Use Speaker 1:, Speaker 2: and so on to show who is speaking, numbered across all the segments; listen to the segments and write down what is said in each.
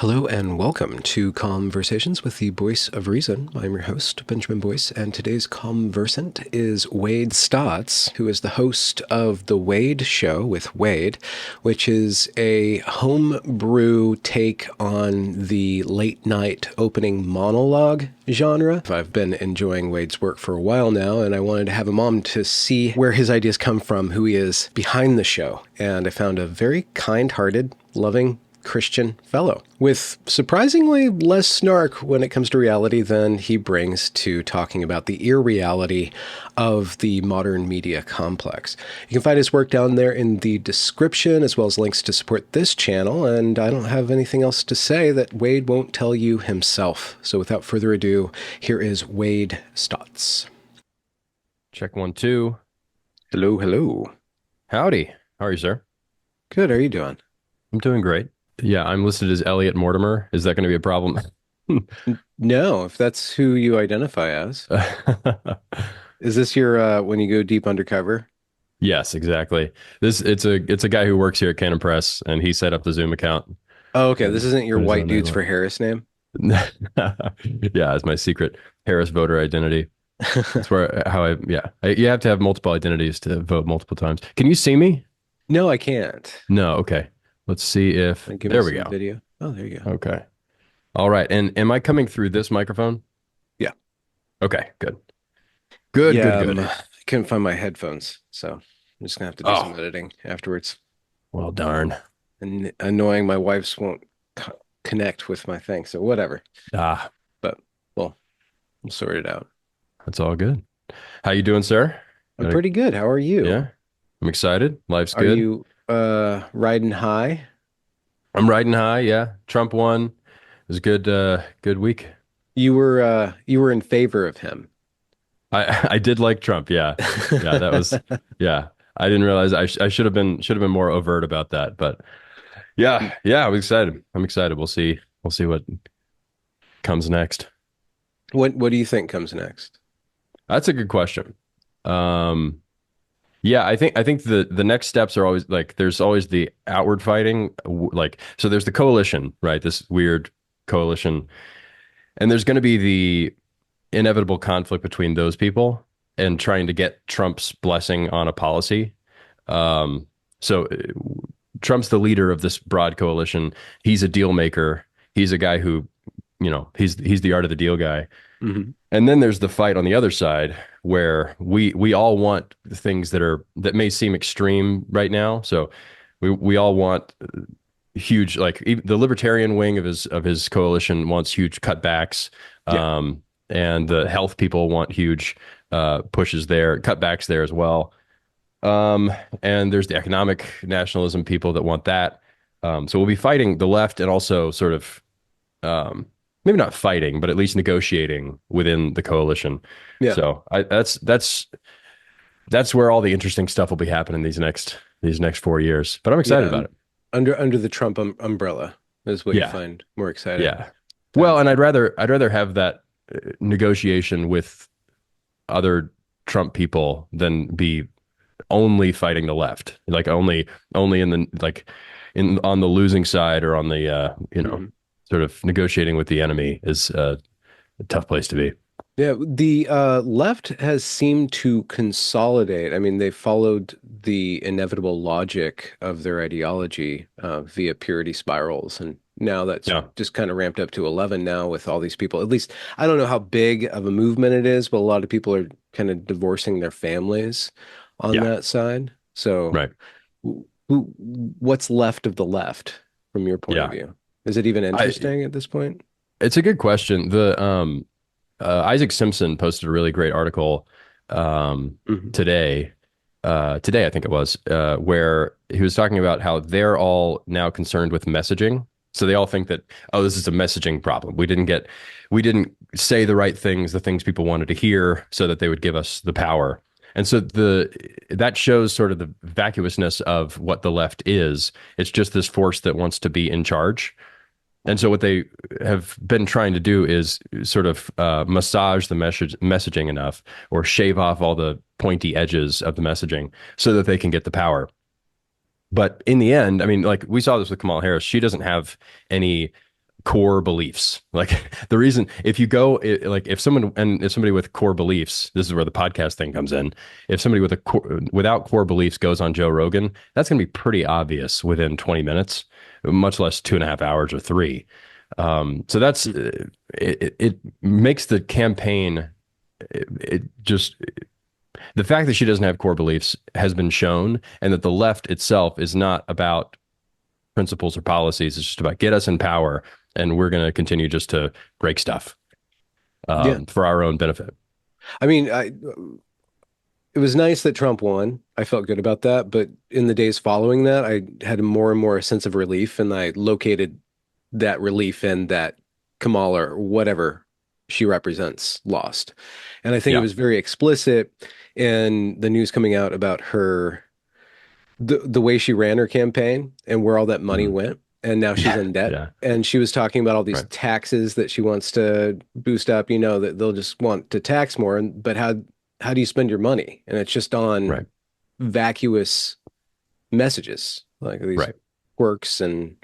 Speaker 1: Hello and welcome to Conversations with the Voice of Reason. I'm your host, Benjamin Boyce, and today's conversant is Wade Stotts, who is the host of The Wade Show with Wade, which is a homebrew take on the late night opening monologue genre. I've been enjoying Wade's work for a while now, and I wanted to have him on to see where his ideas come from, who he is behind the show. And I found a very kind-hearted, loving Christian fellow with surprisingly less snark when it comes to reality than he brings to talking about the irreality of the modern media complex. You can find his work down there in the description, as well as links to support this channel, and I don't have anything else to say that Wade won't tell you himself. So without further ado, here is Wade Stotts.
Speaker 2: Check 1, 2.
Speaker 1: Hello, hello.
Speaker 2: Howdy. How are you, sir?
Speaker 1: Good, how are you doing?
Speaker 2: I'm doing great. Yeah, I'm listed as Elliot Mortimer. Is that going to be a problem?
Speaker 1: No, if that's who you identify as. Is this your when you go deep undercover?
Speaker 2: Yes, exactly. It's a guy who works here at Canon Press, and he set up the Zoom account
Speaker 1: Oh, okay. This
Speaker 2: and
Speaker 1: isn't your
Speaker 2: put his
Speaker 1: white
Speaker 2: own name
Speaker 1: dudes
Speaker 2: on
Speaker 1: for Harris name.
Speaker 2: it. Yeah, it's my secret Harris voter identity. That's where how I yeah. You have to have multiple identities to vote multiple times. Can you see me?
Speaker 1: No, I can't.
Speaker 2: No. Okay. Let's see if
Speaker 1: Give me
Speaker 2: there we
Speaker 1: some
Speaker 2: go.
Speaker 1: video. Oh, there you go.
Speaker 2: Okay. All right. And am I coming through this microphone?
Speaker 1: Yeah.
Speaker 2: Okay. Good. Good.
Speaker 1: Yeah,
Speaker 2: Good. Good.
Speaker 1: I couldn't find my headphones, so I'm just gonna have to do some
Speaker 2: Oh,
Speaker 1: editing afterwards.
Speaker 2: well, darn.
Speaker 1: And annoying, my wife's won't connect with my thing, so whatever.
Speaker 2: Ah,
Speaker 1: But well, we'll sort it out.
Speaker 2: that's all good. How you doing, sir?
Speaker 1: I'm pretty good. How are you?
Speaker 2: Yeah, I'm excited. Life's
Speaker 1: Are
Speaker 2: good.
Speaker 1: you riding high?
Speaker 2: I'm riding high. Yeah, Trump won. It was a good week.
Speaker 1: You were in favor of him.
Speaker 2: I did like Trump. Yeah, yeah. That was yeah. I didn't realize I should have been more overt about that. But yeah. I'm excited. I'm excited. We'll see. We'll see what comes next.
Speaker 1: What do you think comes next?
Speaker 2: That's a good question. Um, Yeah, I think the next steps are always like there's always the outward fighting, like so there's the coalition, right? This weird coalition, and there's going to be the inevitable conflict between those people and trying to get Trump's blessing on a policy. So Trump's the leader of this broad coalition. He's a deal maker. He's a guy who, he's the art of the deal guy.
Speaker 1: Hmm.
Speaker 2: And then there's the fight on the other side where we all want things that may seem extreme right now. So we all want huge, like even the libertarian wing of his coalition wants huge cutbacks.
Speaker 1: Yeah.
Speaker 2: And the health people want huge pushes there, cutbacks there as well. And there's the economic nationalism people that want that. So we'll be fighting the left and also sort of maybe not fighting, but at least negotiating within the coalition.
Speaker 1: Yeah.
Speaker 2: So that's where all the interesting stuff will be happening these next 4 years. But I'm excited
Speaker 1: Yeah.
Speaker 2: about it.
Speaker 1: Under the Trump umbrella is what you
Speaker 2: Yeah,
Speaker 1: find more exciting.
Speaker 2: yeah. Well, and I'd rather have that negotiation with other Trump people than be only fighting the left, like only in the like in on the losing side or on the
Speaker 1: Mhm.
Speaker 2: sort of negotiating with the enemy is a tough place to be.
Speaker 1: Yeah, the left has seemed to consolidate. I mean, they followed the inevitable logic of their ideology via purity spirals, and now that's
Speaker 2: Yeah,
Speaker 1: just kind of ramped up to 11 now with all these people. At least I don't know how big of a movement it is, but a lot of people are kind of divorcing their families on
Speaker 2: yeah,
Speaker 1: that side. So,
Speaker 2: right.
Speaker 1: what's left of the left from your point of
Speaker 2: Yeah,
Speaker 1: view? Is it even
Speaker 2: I
Speaker 1: interesting at this point?
Speaker 2: it's a good question. The Isaac Simpson posted a really great article
Speaker 1: Hmm.
Speaker 2: today I think it was where he was talking about how they're all now concerned with messaging. So they all think that, oh, this is a messaging problem. We didn't say the right things, the things people wanted to hear, so that they would give us the power. And so that shows sort of the vacuousness of what the left is. It's just this force that wants to be in charge. And so what they have been trying to do is sort of massage the messaging enough or shave off all the pointy edges of the messaging so that they can get the power. But in the end, I mean, like we saw this with Kamala Harris, she doesn't have any core beliefs. Like the reason, if you go, like if somebody with core beliefs, this is where the podcast thing comes in. If somebody with without core beliefs goes on Joe Rogan, that's going to be pretty obvious within 20 minutes, much less 2.5 hours or three. So that's it makes the campaign. It just the fact that she doesn't have core beliefs has been shown, and that the left itself is not about principles or policies. It's just about get us in power, and we're going to continue just to break stuff
Speaker 1: Yeah.
Speaker 2: for our own benefit.
Speaker 1: I mean, it was nice that Trump won. I felt good about that. But in the days following that, I had more and more a sense of relief, and I located that relief in that Kamala or whatever she represents lost. And I think it
Speaker 2: Yeah.
Speaker 1: was very explicit in the news coming out about her the way she ran her campaign and where all that money
Speaker 2: Mhm.
Speaker 1: went. And now she's
Speaker 2: Yeah.
Speaker 1: in debt.
Speaker 2: Yeah.
Speaker 1: And she was talking about all these
Speaker 2: Right.
Speaker 1: taxes that she wants to boost up, that they'll just want to tax more. But how do you spend your money? And it's just on
Speaker 2: Right.
Speaker 1: vacuous messages, like these
Speaker 2: Right.
Speaker 1: quirks and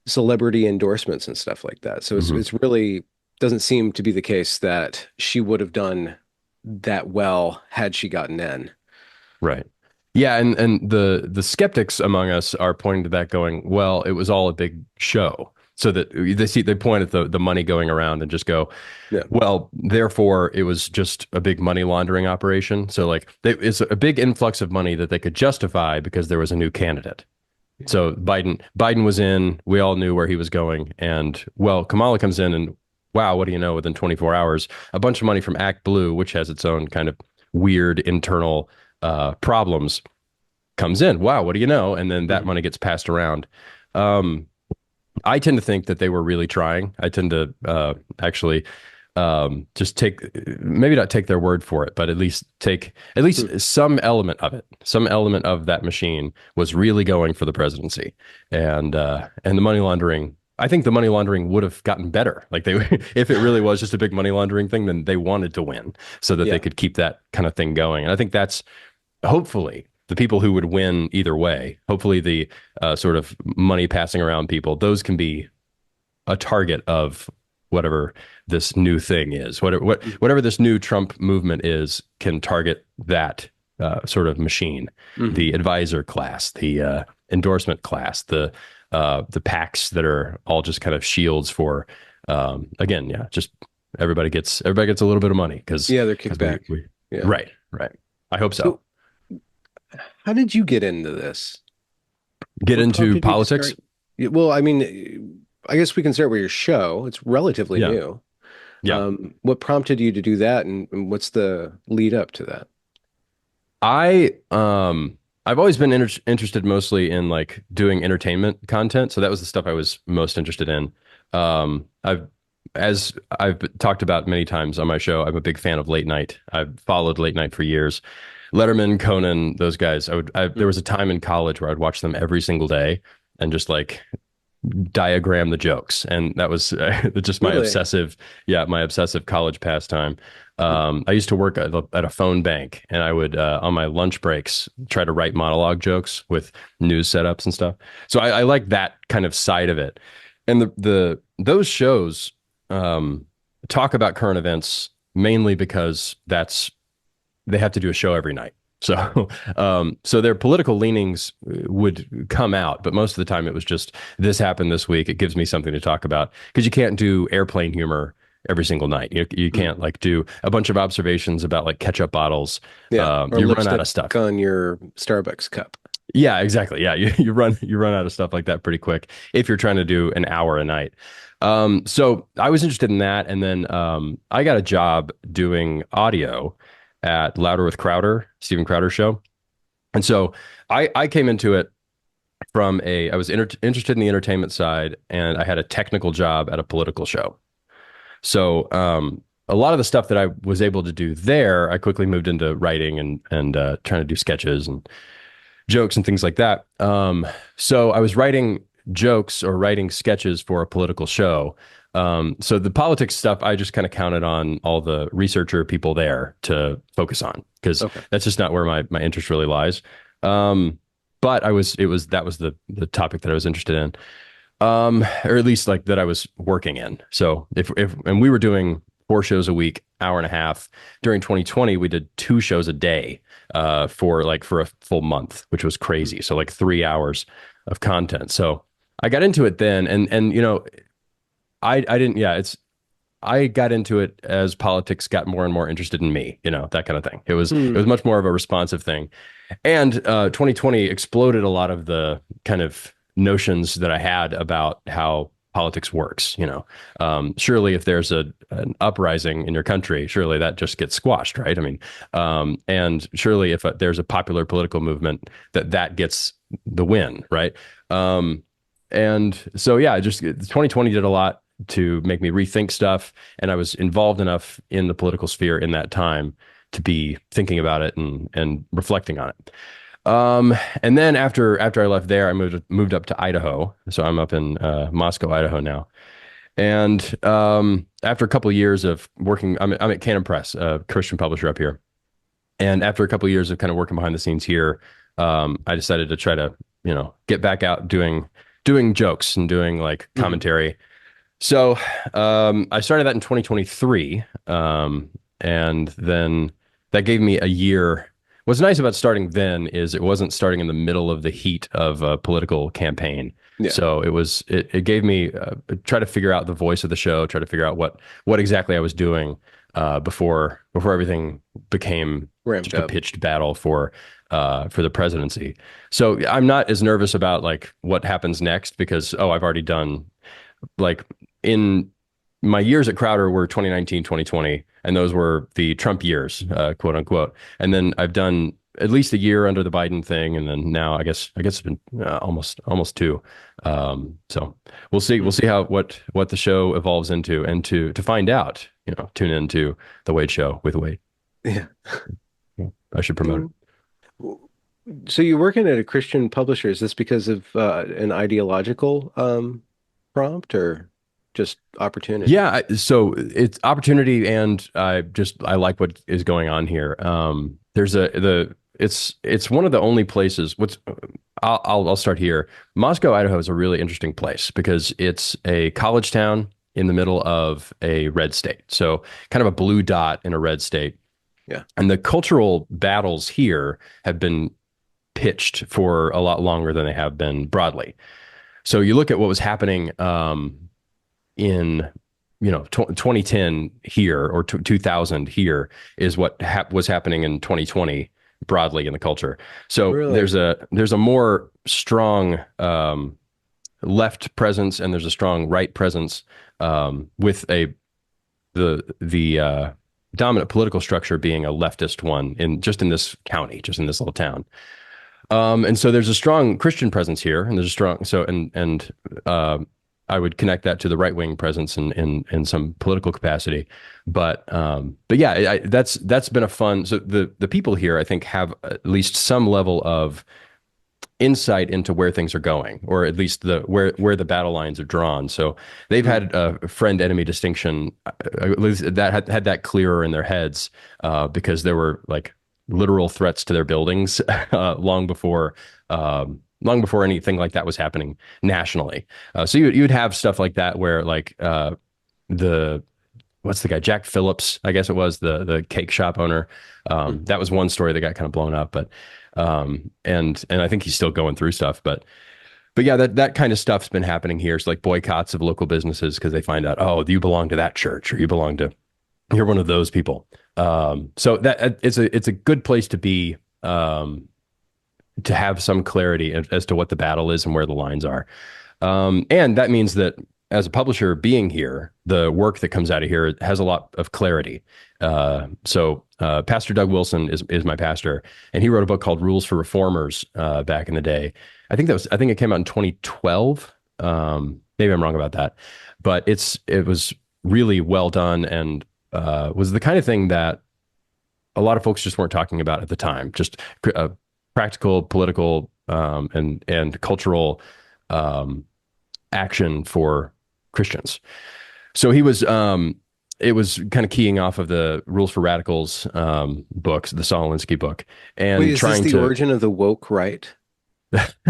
Speaker 1: celebrity endorsements and stuff like that. So
Speaker 2: Hmm.
Speaker 1: it's really doesn't seem to be the case that she would have done that well had she gotten in.
Speaker 2: Right. Yeah, and the skeptics among us are pointing to that, going, well, it was all a big show. So that they point at the money going around and just go,
Speaker 1: Yeah.
Speaker 2: well, therefore it was just a big money laundering operation. So like it's a big influx of money that they could justify because there was a new candidate. So Biden was in, we all knew where he was going, and well, Kamala comes in and wow, what do you know? Within 24 hours, a bunch of money from Act Blue, which has its own kind of weird internal problems, comes in. Wow, what do you know? And then that
Speaker 1: Mhm.
Speaker 2: money gets passed around. Um, I tend to think that they were really trying. I tend to actually just maybe not take their word for it, but at least take at
Speaker 1: Hmm.
Speaker 2: least some element of it. Some element of that machine was really going for the presidency, and the money laundering. I think the money laundering would have gotten better. Like they, if it really was just a big money laundering thing, then they wanted to win so that they
Speaker 1: Yeah.
Speaker 2: could keep that kind of thing going. And I think that's hopefully the people who would win either way. Hopefully the sort of money passing around people, those can be a target of whatever this new thing is, whatever this new Trump movement is, can target that sort of machine,
Speaker 1: Hmm.
Speaker 2: the advisor class, the endorsement class, the PACs that are all just kind of shields for, again, yeah, just everybody gets a little bit of money
Speaker 1: Yeah, they're
Speaker 2: because
Speaker 1: kickback.
Speaker 2: we
Speaker 1: Yeah.
Speaker 2: right. I hope so.
Speaker 1: So how did you get into this?
Speaker 2: Get
Speaker 1: What
Speaker 2: into
Speaker 1: prompted you to
Speaker 2: politics.
Speaker 1: start? Yeah, well, I mean, I guess we can start with your show. It's relatively
Speaker 2: Yeah,
Speaker 1: new.
Speaker 2: yeah.
Speaker 1: What prompted you to do that, and what's the lead up to that?
Speaker 2: I I've always been interested mostly in like doing entertainment content, so that was the stuff I was most interested in. I've as I've talked about many times on my show, I'm a big fan of late night. I've followed late night for years. Letterman, Conan, those guys. There
Speaker 1: Hmm.
Speaker 2: was a time in college where I'd watch them every single day and just like diagram the jokes, and that was just
Speaker 1: Really?
Speaker 2: my obsessive college pastime. I used to work at a phone bank, and I would on my lunch breaks try to write monologue jokes with news setups and stuff. So I like that kind of side of it, and the those shows um, talk about current events mainly because they have to do a show every night. So, so their political leanings would come out, but most of the time it was just this happened this week. It gives me something to talk about because you can't do airplane humor every single night. You
Speaker 1: Hmm.
Speaker 2: can't like do a bunch of observations about like ketchup bottles.
Speaker 1: Yeah, or
Speaker 2: You run out
Speaker 1: lipstick
Speaker 2: of stuff.
Speaker 1: on your Starbucks cup.
Speaker 2: Yeah, exactly. Yeah, you run out of stuff like that pretty quick if you're trying to do an hour a night. So I was interested in that, and then I got a job doing audio at Louder with Crowder, Steven Crowder show. And so I came into it from I was interested in the entertainment side, and I had a technical job at a political show. So a lot of the stuff that I was able to do there, I quickly moved into writing and trying to do sketches and jokes and things like that. So I was writing jokes or writing sketches for a political show. So the politics stuff, I just kind of counted on all the researcher people there to focus on because
Speaker 1: Okay.
Speaker 2: that's just not where my interest really lies. But that was the topic that I was interested in. or at least like that I was working in. So if and we were doing 4 shows a week, hour and a half. During 2020, we did 2 shows a day for a full month, which was
Speaker 1: Mm.
Speaker 2: crazy. So like 3 hours of content. So I got into it then, and I didn't. Yeah, it's I got into it as politics got more and more interested in me. That kind of thing. It was
Speaker 1: Hmm.
Speaker 2: much more of a responsive thing. And 2020 exploded a lot of the kind of notions that I had about how politics works. Surely if there's an uprising in your country, surely that just gets squashed, right? I mean, and surely if there's a popular political movement, that gets the win, right? Um, and so yeah, just 2020 did a lot to make me rethink stuff, and I was involved enough in the political sphere in that time to be thinking about it and reflecting on it. And then after I left there, I moved up to Idaho. So I'm up in Moscow, Idaho now. And after a couple of years of working, I'm at Canon Press, a Christian publisher up here. And after a couple of years of kind of working behind the scenes here, I decided to try to get back out doing jokes and doing like
Speaker 1: Mhm.
Speaker 2: commentary. So I started that in 2023, and then that gave me a year. What's nice about starting then is it wasn't starting in the middle of the heat of a political campaign.
Speaker 1: Yeah.
Speaker 2: So it gave me try to figure out the voice of the show, try to figure out what exactly I was doing before everything became
Speaker 1: Ramped
Speaker 2: just a
Speaker 1: up.
Speaker 2: pitched battle for the presidency. So I'm not as nervous about like what happens next because I've already done like in my years at Crowder were 2019, 2020, and those were the Trump years, quote unquote. And then I've done at least a year under the Biden thing, and then now I guess it's been almost two. So we'll
Speaker 1: Hmm.
Speaker 2: see how what the show evolves into, and to find out, tune into the Wade Show with Wade.
Speaker 1: Yeah.
Speaker 2: I should promote it.
Speaker 1: Mm. So you're working at a Christian publisher. Is this because of an ideological prompt or just opportunity?
Speaker 2: Yeah, so it's opportunity, and I like what is going on here. There's a the it's one of the only places. I'll start here. Moscow, Idaho is a really interesting place because it's a college town in the middle of a red state, so kind of a blue dot in a red state.
Speaker 1: Yeah.
Speaker 2: And the cultural battles here have been pitched for a lot longer than they have been broadly. So you look at what was happening in 2010 here or 2000 here is what was happening in 2020 broadly in the culture. So
Speaker 1: Really?
Speaker 2: there's a more strong left presence, and there's a strong right presence with the dominant political structure being a leftist one in this county, just in this little town. And so there's a strong Christian presence here, and there's a strong and I would connect that to the right wing presence in some political capacity, but yeah, that's been a fun. So the people here, I think, have at least some level of insight into where things are going, or at least where the battle lines are drawn. So they've
Speaker 1: Hmm.
Speaker 2: had a friend enemy distinction, at least that had that clearer in their heads, because there were like literal threats to their buildings long before anything like that was happening nationally. So you'd have stuff like that where like the what's the guy, Jack Phillips, I guess it was, the cake shop owner.
Speaker 1: Hmm.
Speaker 2: That was one story that got kind of blown up, but and I think he's still going through stuff, but yeah, that kind of stuff's been happening here. It's like boycotts of local businesses because they find out, oh, you belong to that church, or you're one of those people. So that it's a good place to be, to have some clarity as to what the battle is and where the lines are. And that means that as a publisher being here, the work that comes out of here has a lot of clarity. So Pastor Doug Wilson is my pastor, and he wrote a book called Rules for Reformers back in the day. I think it came out in 2012. Maybe I'm wrong about that, but it was really well done, and was the kind of thing that a lot of folks just weren't talking about at the time. Just practical, political, and cultural um, action for Christians. So it was kind of keying off of the Rules for Radicals books, the Saul Alinsky book,
Speaker 1: Wait,
Speaker 2: and
Speaker 1: is this
Speaker 2: trying
Speaker 1: the
Speaker 2: to,
Speaker 1: origin of the woke right?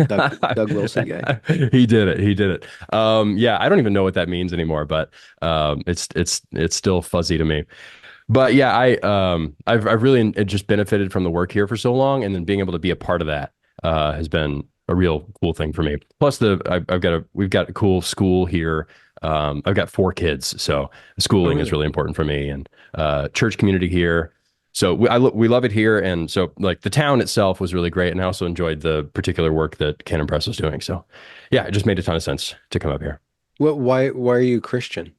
Speaker 1: Doug Wilson guy.
Speaker 2: He did it. He did it. Yeah, I don't even know what that means anymore, but it's still fuzzy to me. But yeah, I've really just benefited from the work here for so long, and then being able to be a part of that has been a real cool thing for me. Plus, we've got a cool school here. I've got 4 kids, so
Speaker 1: Oh,
Speaker 2: schooling is
Speaker 1: really?
Speaker 2: really important for me, and church community here. So we love it here, and so like the town itself was really great, and I also enjoyed the particular work that Canon Press was doing. So yeah, it just made a ton of sense to come up here.
Speaker 1: What, why are you Christian?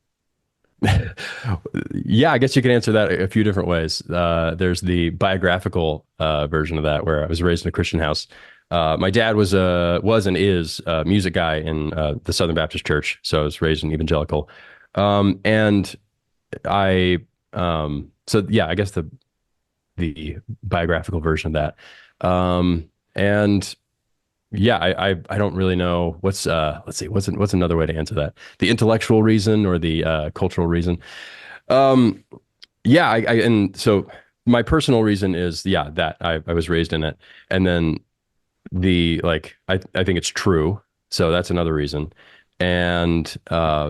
Speaker 2: Yeah, I guess you can answer that a few different ways. There's the biographical version of that, where I was raised in a Christian house. My dad was and is a music guy in the Southern Baptist Church, so I was raised in evangelical. And I so yeah, I guess the biographical version of that. And yeah, I don't really know what's let's see what's another way to answer that. The intellectual reason or the cultural reason. Um, yeah, and so my personal reason is yeah that I was raised in it, and then the like I think it's true, so that's another reason, and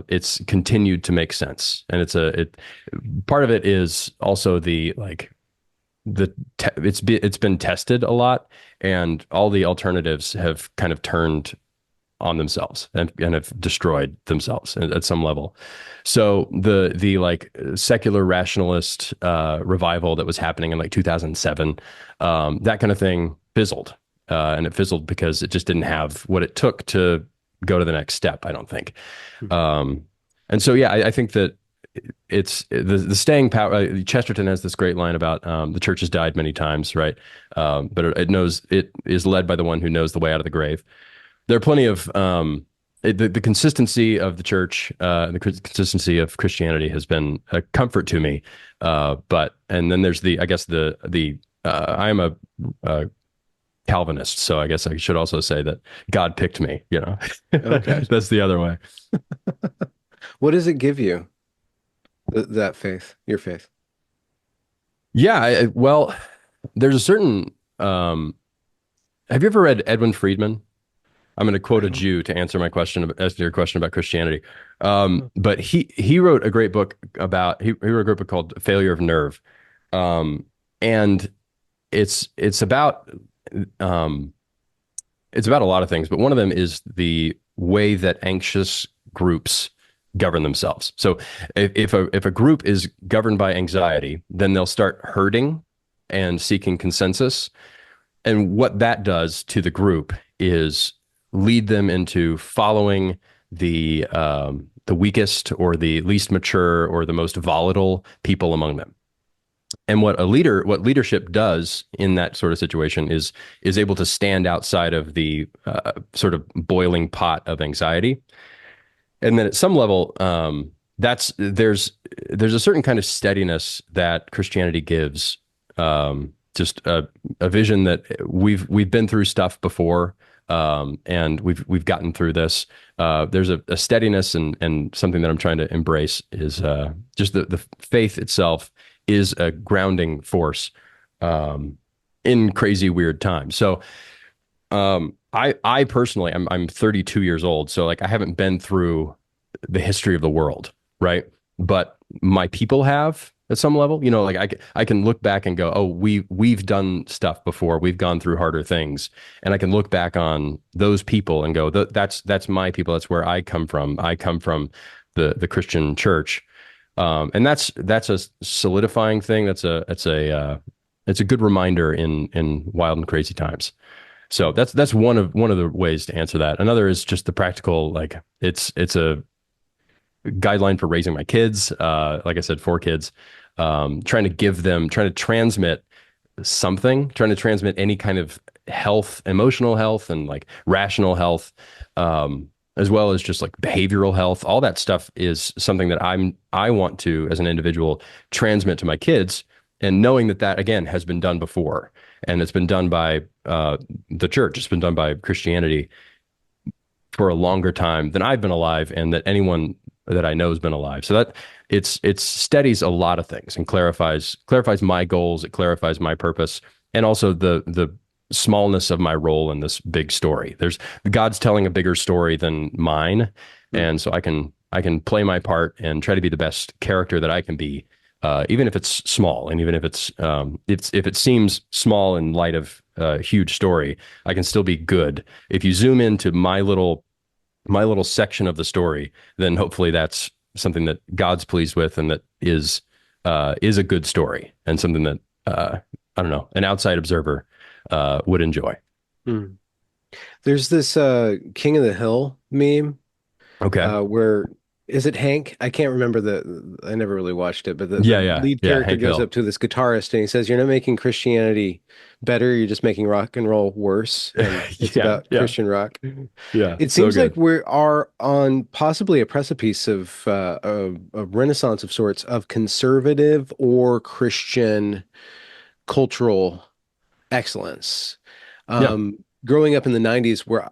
Speaker 2: it's continued to make sense, and it part of it is also the like it's been tested a lot, and all the alternatives have kind of turned on themselves and have destroyed themselves at some level. So the like secular rationalist revival that was happening in like 2007, that kind of thing fizzled, and it fizzled because it just didn't have what it took to go to the next step, I don't think. Um, and so yeah, I think that it's the staying power. Chesterton has this great line about the church has died many times, right? But it is led by the one who knows the way out of the grave. There are plenty of the consistency of the church, the consistency of Christianity has been a comfort to me. But and then there's I guess I am a Calvinist, so I guess I should also say that God picked me.
Speaker 1: Okay.
Speaker 2: That's the other way.
Speaker 1: What does it give you, that faith, your faith?
Speaker 2: Yeah, well, there's a certain. Have you ever read Edwin Friedman? I'm going to quote
Speaker 1: I
Speaker 2: a
Speaker 1: don't.
Speaker 2: Jew to answer my question as to your question about Christianity. But he wrote a great book he wrote a great book called Failure of Nerve, and it's about um, it's about a lot of things, but one of them is the way that anxious groups govern themselves. So if a group is governed by anxiety, then they'll start herding and seeking consensus. And what that does to the group is lead them into following the weakest or the least mature or the most volatile people among them. And what leadership does in that sort of situation is able to stand outside of the sort of boiling pot of anxiety. And then at some level, that's there's a certain kind of steadiness that Christianity gives. Just a vision that we've been through stuff before, and we've gotten through this. There's a steadiness and something that I'm trying to embrace is just the faith itself is a grounding force in crazy weird times. So I personally I'm 32 years old, so like I haven't been through the history of the world, right? But my people have at some level. Like I can look back and go, oh, we've done stuff before. We've gone through harder things, and I can look back on those people and go, that's my people. That's where I come from. I come from the Christian church, and that's a solidifying thing. It's a good reminder in wild and crazy times. So that's one of the ways to answer that. Another is just the practical, like it's a guideline for raising my kids. Like I said, 4 kids. Trying to transmit something, trying to transmit any kind of health, emotional health, and like rational health, as well as just like behavioral health. All that stuff is something that I want to, as an individual, transmit to my kids, and knowing that again has been done before, and it's been done by the church, it's been done by Christianity for a longer time than I've been alive, and that anyone that I know has been alive. So that it steadies a lot of things and clarifies my goals. It clarifies my purpose, and also the smallness of my role in this big story. There's God's telling a bigger story than mine,
Speaker 1: Mm.
Speaker 2: and so I can play my part and try to be the best character that I can be, even if it's small, and even if it's if it seems small in light of a huge story, I can still be good. If you zoom into my little section of the story, then hopefully that's something that God's pleased with, and that is a good story, and something that I don't know, an outside observer would enjoy.
Speaker 1: Mm. There's this King of the Hill meme
Speaker 2: Okay.
Speaker 1: where is it Hank? I can't remember I never really watched it, but the
Speaker 2: Yeah, yeah,
Speaker 1: lead
Speaker 2: yeah.
Speaker 1: character
Speaker 2: Hank
Speaker 1: goes
Speaker 2: Hill.
Speaker 1: up to this guitarist and he says, "You're not making Christianity better, you're just making rock and roll worse." And it's
Speaker 2: Yeah,
Speaker 1: about
Speaker 2: yeah,
Speaker 1: Christian rock.
Speaker 2: yeah.
Speaker 1: It
Speaker 2: So
Speaker 1: seems like
Speaker 2: good.
Speaker 1: we are on possibly a precipice of a renaissance of sorts of conservative or Christian cultural excellence.
Speaker 2: Yeah,
Speaker 1: Growing up in the 90s, where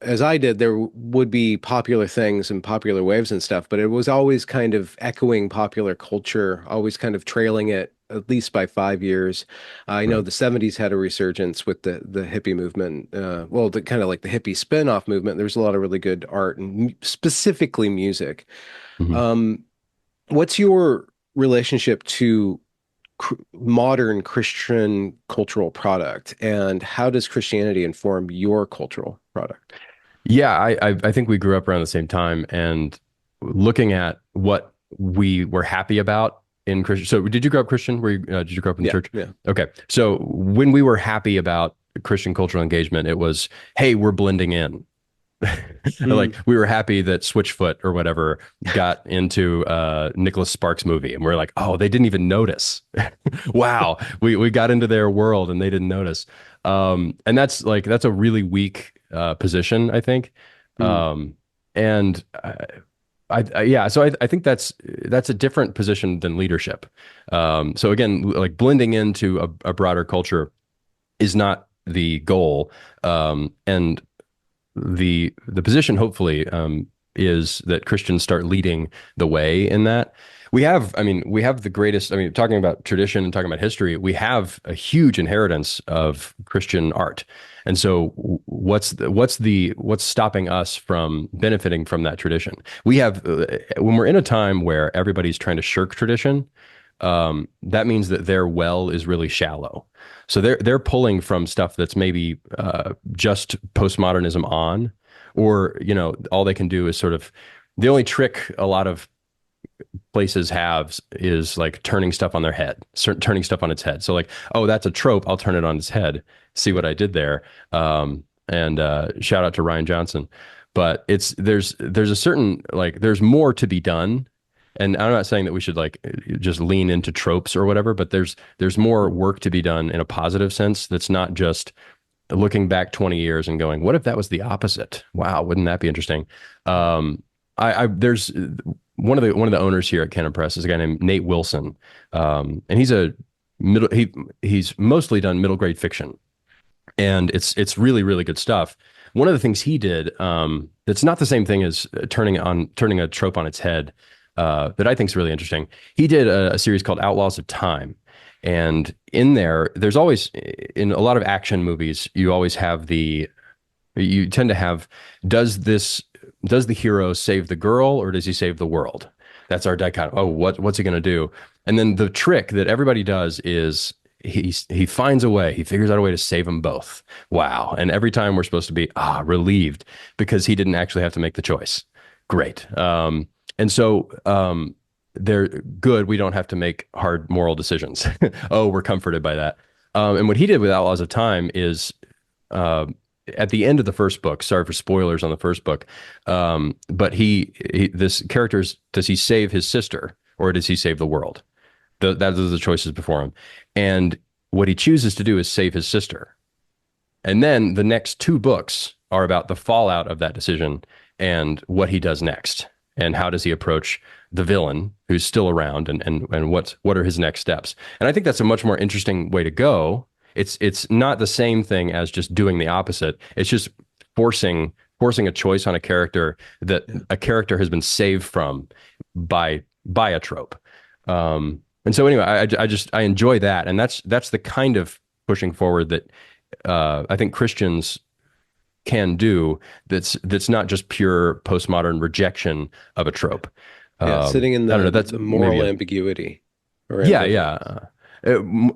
Speaker 1: as I did, there would be popular things and popular waves and stuff, but it was always kind of echoing popular culture, always kind of trailing it at least by 5 years. I know
Speaker 2: right.
Speaker 1: the 70s had a resurgence with the hippie movement. Well, the kind of like the hippie spin-off movement. There's a lot of really good art and specifically music.
Speaker 2: Mhm.
Speaker 1: Um, what's your relationship to modern Christian cultural product, and how does Christianity inform your cultural product?
Speaker 2: Yeah, I think we grew up around the same time, and looking at what we were happy about in Christian. So, did you grow up Christian? Did you grow up in the
Speaker 1: Yeah,
Speaker 2: church?
Speaker 1: yeah.
Speaker 2: Okay. So, when we were happy about Christian cultural engagement, it was, hey, we're blending in. Like
Speaker 1: Mm,
Speaker 2: we were happy that Switchfoot or whatever got into Nicholas Sparks movie, and we're like, oh, they didn't even notice. Wow, we got into their world and they didn't notice. And that's a really weak position, I think.
Speaker 1: mm,
Speaker 2: Um, and yeah, so I think that's a different position than leadership. So again, like blending into a broader culture is not the goal. And the position hopefully is that Christians start leading the way in that. We have the greatest. I mean, talking about tradition and talking about history, we have a huge inheritance of Christian art. And so, what's stopping us from benefiting from that tradition? We have when we're in a time where everybody's trying to shirk tradition, that means that their well is really shallow. So they're pulling from stuff that's maybe just postmodernism on, or all they can do is sort of the only trick a lot of places have is like turning stuff on their head, turning stuff on its head. So like, oh, that's a trope. I'll turn it on its head. See what I did there. And shout out to Ryan Johnson. But there's a certain like there's more to be done. And I'm not saying that we should like just lean into tropes or whatever, but there's more work to be done in a positive sense. That's not just looking back 20 years and going, what if that was the opposite? Wow, wouldn't that be interesting? There's one of the owners here at Canon Press is a guy named Nate Wilson, and he's mostly done middle grade fiction, and it's really really good stuff. One of the things he did that's not the same thing as turning a trope on its head that I think is really interesting. He did a series called Outlaws of Time, and in there's always in a lot of action movies you tend to have does this does the hero save the girl or does he save the world? That's our dichotomy. Oh, what's he going to do? And then the trick that everybody does is he finds a way. He figures out a way to save them both. Wow! And every time we're supposed to be relieved because he didn't actually have to make the choice. Great. And so they're good. We don't have to make hard moral decisions. Oh, we're comforted by that. And what he did with Outlaws of Time is uh, at the end of the first book. Sorry for spoilers on the first book, but this character does he save his sister or does he save the world? That are the choices before him, and what he chooses to do is save his sister. And then the next two books are about the fallout of that decision and what he does next and how does he approach the villain who's still around and what are his next steps. And I think that's a much more interesting way to go. It's not the same thing as just doing the opposite. It's just forcing a choice on a character that
Speaker 1: yeah.
Speaker 2: a character has been saved from by a trope. And so anyway, I enjoy that, and that's the kind of pushing forward that I think Christians can do that's not just pure postmodern rejection of a
Speaker 1: Yeah.
Speaker 2: trope.
Speaker 1: Yeah. Sitting in
Speaker 2: I don't know.
Speaker 1: the
Speaker 2: That's
Speaker 1: the
Speaker 2: maybe
Speaker 1: moral
Speaker 2: a
Speaker 1: ambiguity or
Speaker 2: yeah,
Speaker 1: ambivalence.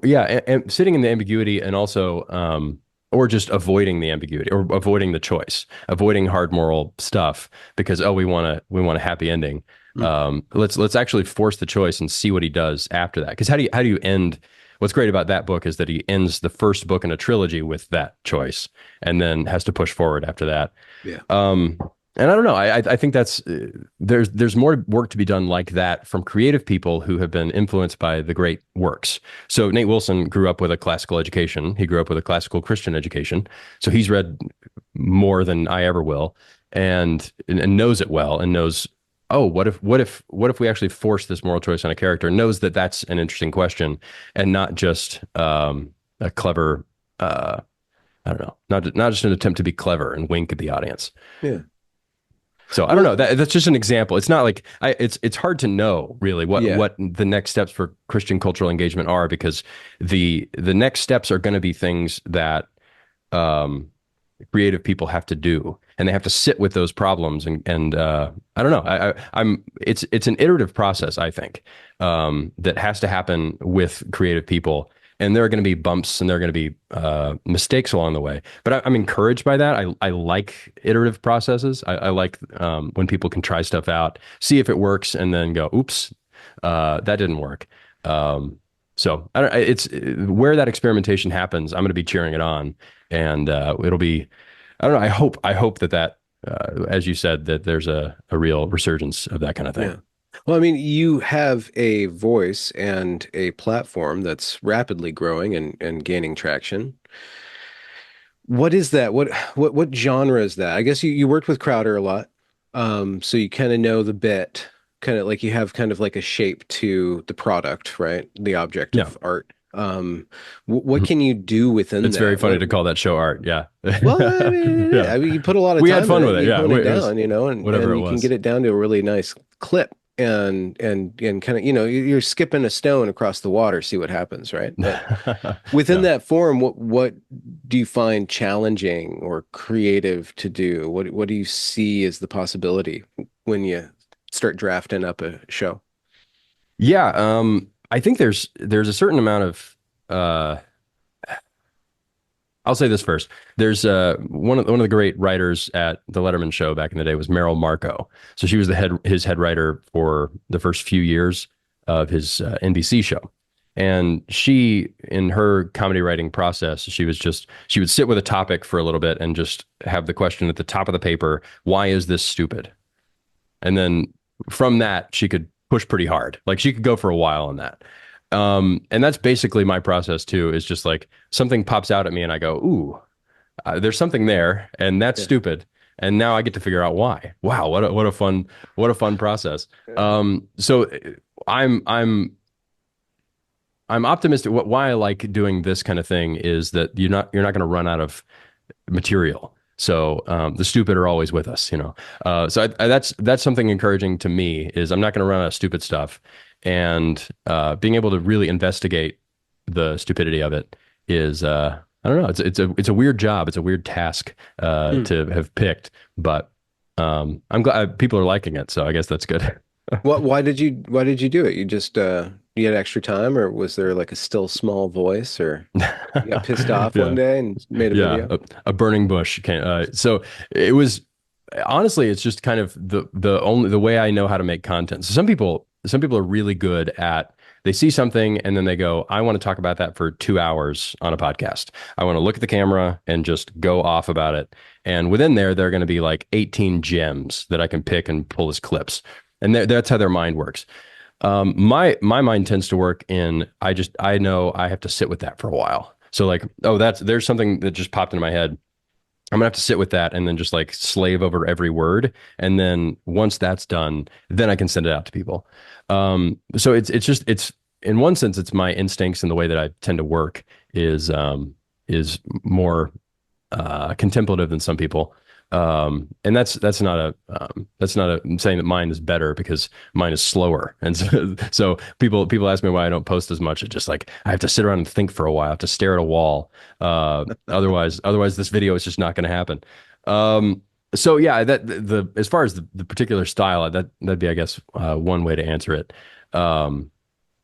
Speaker 2: yeah, yeah, and sitting in the ambiguity and also or just avoiding the ambiguity or avoiding the choice, avoiding hard moral stuff because oh we want a happy ending.
Speaker 1: Mm.
Speaker 2: Let's actually force the choice and see what he does after that. Because how do you end? What's great about that book is that he ends the first book in a trilogy with that choice and then has to push forward after that.
Speaker 1: Yeah.
Speaker 2: Um, and I don't know. I think that's there's more work to be done like that from creative people who have been influenced by the great works. So Nate Wilson grew up with a classical education. He grew up with a classical Christian education. So he's read more than I ever will, and knows it well, and knows. Oh, what if we actually force this moral choice on a character? Knows that that's an interesting question, and not just a clever. I don't know, not just an attempt to be clever and wink at the audience.
Speaker 1: Yeah.
Speaker 2: So I don't know.
Speaker 1: Well,
Speaker 2: That's just an example. It's not like it's hard to know really what
Speaker 1: yeah.
Speaker 2: what the next steps for Christian cultural engagement are because the next steps are going to be things that um, creative people have to do, and they have to sit with those problems. And I don't know. I'm it's an iterative process. I think that has to happen with creative people. And there are going to be bumps and there are going to be mistakes along the way. But I'm encouraged by that. I like iterative processes. I like when people can try stuff out, see if it works, and then go, oops, that didn't work. So I don't, it's where that experimentation happens. I'm going to be cheering it on, and it'll be. I don't know. I hope that as you said, that there's a real resurgence of that kind of thing.
Speaker 1: Yeah. Well, I mean, you have a voice and a platform that's rapidly growing and gaining traction. What is that? What genre is that? I guess you worked with Crowder a lot. So you kind of know the bit, kind of like you have kind of like a shape to the product, right? The object
Speaker 2: Yeah.
Speaker 1: of art. What can you do within
Speaker 2: It's very
Speaker 1: that?
Speaker 2: funny to call that show art. Yeah.
Speaker 1: Well,
Speaker 2: Yeah.
Speaker 1: I mean, you put a lot of
Speaker 2: We had
Speaker 1: time in
Speaker 2: fun
Speaker 1: it
Speaker 2: with
Speaker 1: and
Speaker 2: it.
Speaker 1: you
Speaker 2: Yeah.
Speaker 1: hone it
Speaker 2: It was
Speaker 1: down, and
Speaker 2: whatever it
Speaker 1: you can
Speaker 2: was.
Speaker 1: get it down to a really nice clip and kind of, you're skipping a stone across the water, see what happens, right? But within
Speaker 2: Yeah.
Speaker 1: that form, what do you find challenging or creative to do? What do you see as the possibility when you start drafting up a show?
Speaker 2: Yeah. I think there's a certain amount of I'll say this first. There's one of the great writers at the Letterman show back in the day was Meryl Marco. So she was his head writer for the first few years of his NBC show. And she, in her comedy writing process, she would sit with a topic for a little bit and just have the question at the top of the paper, why is this stupid? And then from that, she could push pretty hard. Like she could go for a while on that. And that's basically my process too, is just like something pops out at me and I go, ooh, there's something there and that's
Speaker 1: Yeah.
Speaker 2: stupid. And now I get to figure out why. Wow, what a fun process. So I'm optimistic. Why I like doing this kind of thing is that you're not going to run out of material. So the stupid are always with us, you know. That's something encouraging to me is I'm not going to run out of stupid stuff, and being able to really investigate the stupidity of it is I don't know. It's a weird job. It's a weird task
Speaker 1: Hmm.
Speaker 2: to have picked, but I'm glad people are liking it. So I guess that's good.
Speaker 1: Why did you do it? You just you had extra time, or was there like a still small voice, or you got pissed off one
Speaker 2: Yeah.
Speaker 1: day and made a
Speaker 2: Yeah,
Speaker 1: video?
Speaker 2: a burning bush. So it was honestly, it's just kind of the way I know how to make content. So some people are really good at they see something and then they go, I want to talk about that for 2 hours on a podcast. I want to look at the camera and just go off about it. And within there are going to be like 18 gems that I can pick and pull as clips. And that's how their mind works. My mind tends to work in I know I have to sit with that for a while. So like, oh, there's something that just popped into my head. I'm gonna have to sit with that and then just like slave over every word. And then once that's done, then I can send it out to people. So it's in one sense, it's my instincts and the way that I tend to work is more contemplative than some people. And that's not a I'm saying that mine is better because mine is slower. And so people ask me why I don't post as much. It's just like I have to sit around and think for a while. I have to stare at a wall. Otherwise this video is just not going to happen. So yeah, that the as far as the particular style, that'd be, I guess, one way to answer it. Um,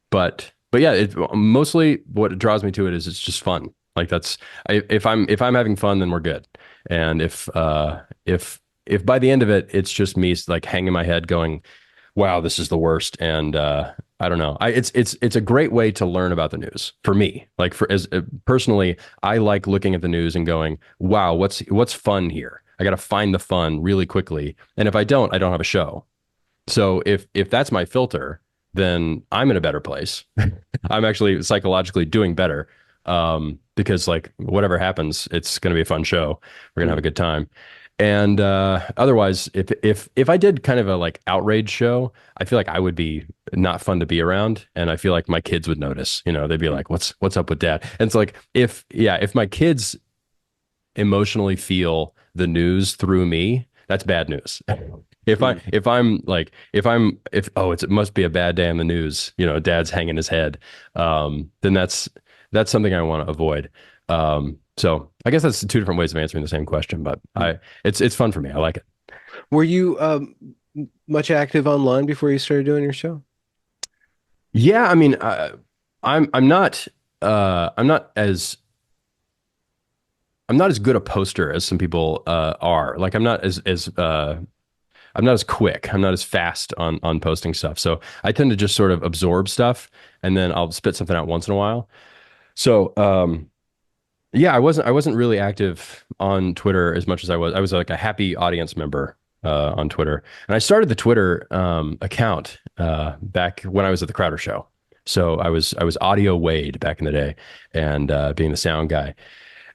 Speaker 2: but yeah, mostly what draws me to it is it's just fun. Like if I'm having fun, then we're good. And if by the end of it, it's just me like hanging my head, going, "Wow, this is the worst." And I don't know. It's a great way to learn about the news for me. Like for as personally, I like looking at the news and going, "Wow, what's fun here?" I got to find the fun really quickly. And if I don't have a show. So if that's my filter, then I'm in a better place. I'm actually psychologically doing better, because like whatever happens, it's going to be a fun show. We're going to have a good time. And otherwise, if I did kind of a like outrage show, I feel like I would be not fun to be around, and I feel like my kids would notice. They'd be like, "What's up with dad?" And it's like if my kids emotionally feel the news through me, that's bad news. If it must be a bad day on the news, dad's hanging his head, then that's something I want to avoid. So I guess that's two different ways of answering the same question, but it's fun for me. I like it.
Speaker 1: Were you much active online before you started doing your show?
Speaker 2: Yeah, I mean, I'm not I'm not as I'm not as good a poster as some people are. Like I'm not as quick. I'm not as fast on posting stuff. So I tend to just sort of absorb stuff, and then I'll spit something out once in a while. So yeah, I wasn't really active on Twitter as much as I was. I was like a happy audience member on Twitter, and I started the Twitter account back when I was at the Crowder Show. So I was Audio Wade back in the day, and being the sound guy.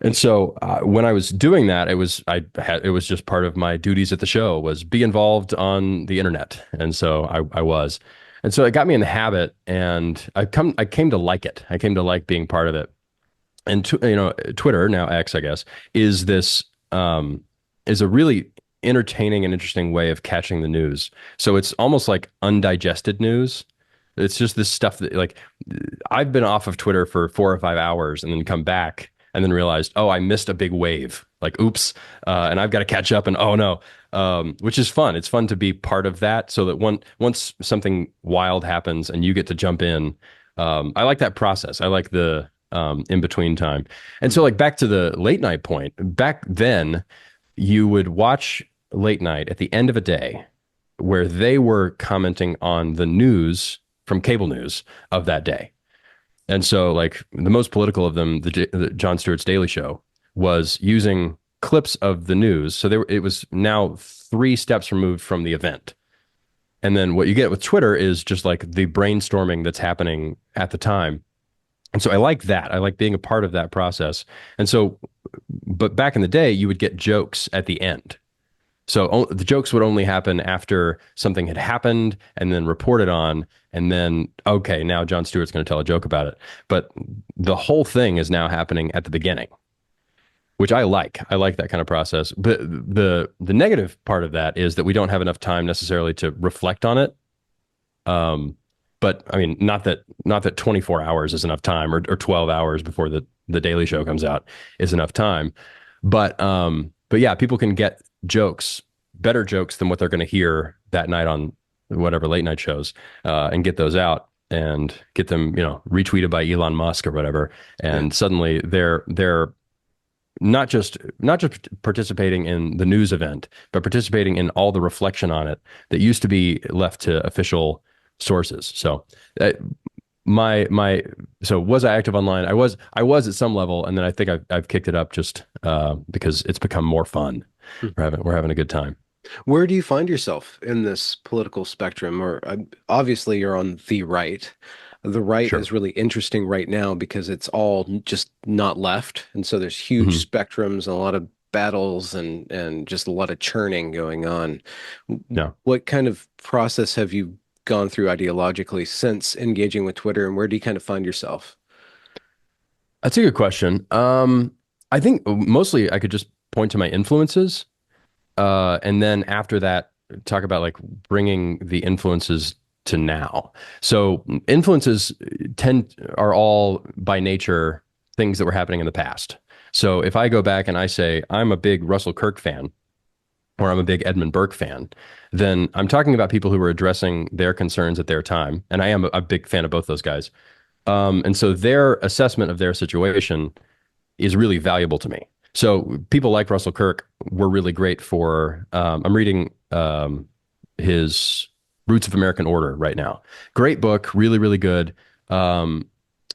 Speaker 2: And so when I was doing that, it was just part of my duties at the show was be involved on the internet, and so I was, and so it got me in the habit, and I came to like it. I came to like being part of it. And Twitter, now X, I guess, is this is a really entertaining and interesting way of catching the news. So it's almost like undigested news. It's just this stuff that like I've been off of Twitter for 4 or 5 hours and then come back and then realized, oh, I missed a big wave. Like, oops, and I've got to catch up. And oh no, which is fun. It's fun to be part of that, so that once something wild happens and you get to jump in. I like that process. I like the in between time. And so, like back to the late night point. Back then, you would watch late night at the end of a day where they were commenting on the news from cable news of that day. And so, like the most political of them, the Jon Stewart's Daily Show, was using clips of the news. So it was now 3 steps removed from the event. And then what you get with Twitter is just like the brainstorming that's happening at the time. And so I like that. I like being a part of that process. And so, but back in the day, you would get jokes at the end. So the jokes would only happen after something had happened and then reported on. And then, okay, now Jon Stewart's going to tell a joke about it. But the whole thing is now happening at the beginning, which I like. I like that kind of process. But the negative part of that is that we don't have enough time necessarily to reflect on it. But I mean, not that 24 hours is enough time, or 12 hours before the Daily Show comes out is enough time. But yeah, people can get better jokes than what they're going to hear that night on whatever late night shows, and get those out and get them, retweeted by Elon Musk or whatever. And suddenly they're not just participating in the news event, but participating in all the reflection on it that used to be left to official sources. So uh, so was I active online? I was at some level, and then I think I've kicked it up just because it's become more fun. We're having a good time.
Speaker 1: Where do you find yourself in this political spectrum? Or obviously you're on the right. The right
Speaker 2: Sure.
Speaker 1: is really interesting right now because it's all just not left, and so there's
Speaker 2: Hmm.
Speaker 1: huge spectrums and a lot of battles and just a lot of churning going on.
Speaker 2: Yeah,
Speaker 1: What kind of process have you gone through ideologically since engaging with Twitter, and where do you kind of find yourself?
Speaker 2: that's a good question. I think mostly I could just point to my influences. And then after that, talk about like bringing the influences to now. So influences are all by nature things that were happening in the past. So if I go back and I say I'm a big Russell Kirk fan or I'm a big Edmund Burke fan, then I'm talking about people who were addressing their concerns at their time. And I am a big fan of both those guys. And so their assessment of their situation is really valuable to me. So people like Russell Kirk were really great for. I'm reading his Roots of American Order right now. Great book, really, really good. Um,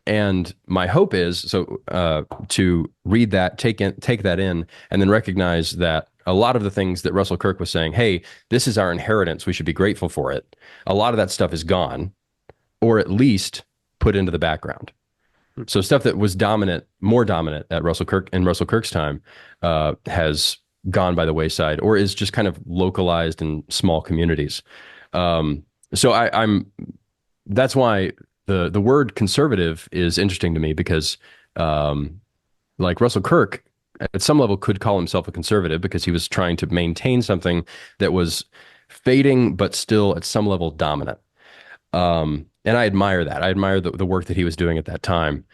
Speaker 2: and my hope is to read that, take that in, and then recognize that a lot of the things that Russell Kirk was saying, hey, this is our inheritance, we should be grateful for it. A lot of that stuff is gone, or at least put into the background. So stuff that was more dominant at Russell Kirk's time, has gone by the wayside, or is just kind of localized in small communities. So I'm that's why the word conservative is interesting to me because, like Russell Kirk, at some level, could call himself a conservative because he was trying to maintain something that was fading but still at some level dominant. And I admire that. I admire the work that he was doing at that time.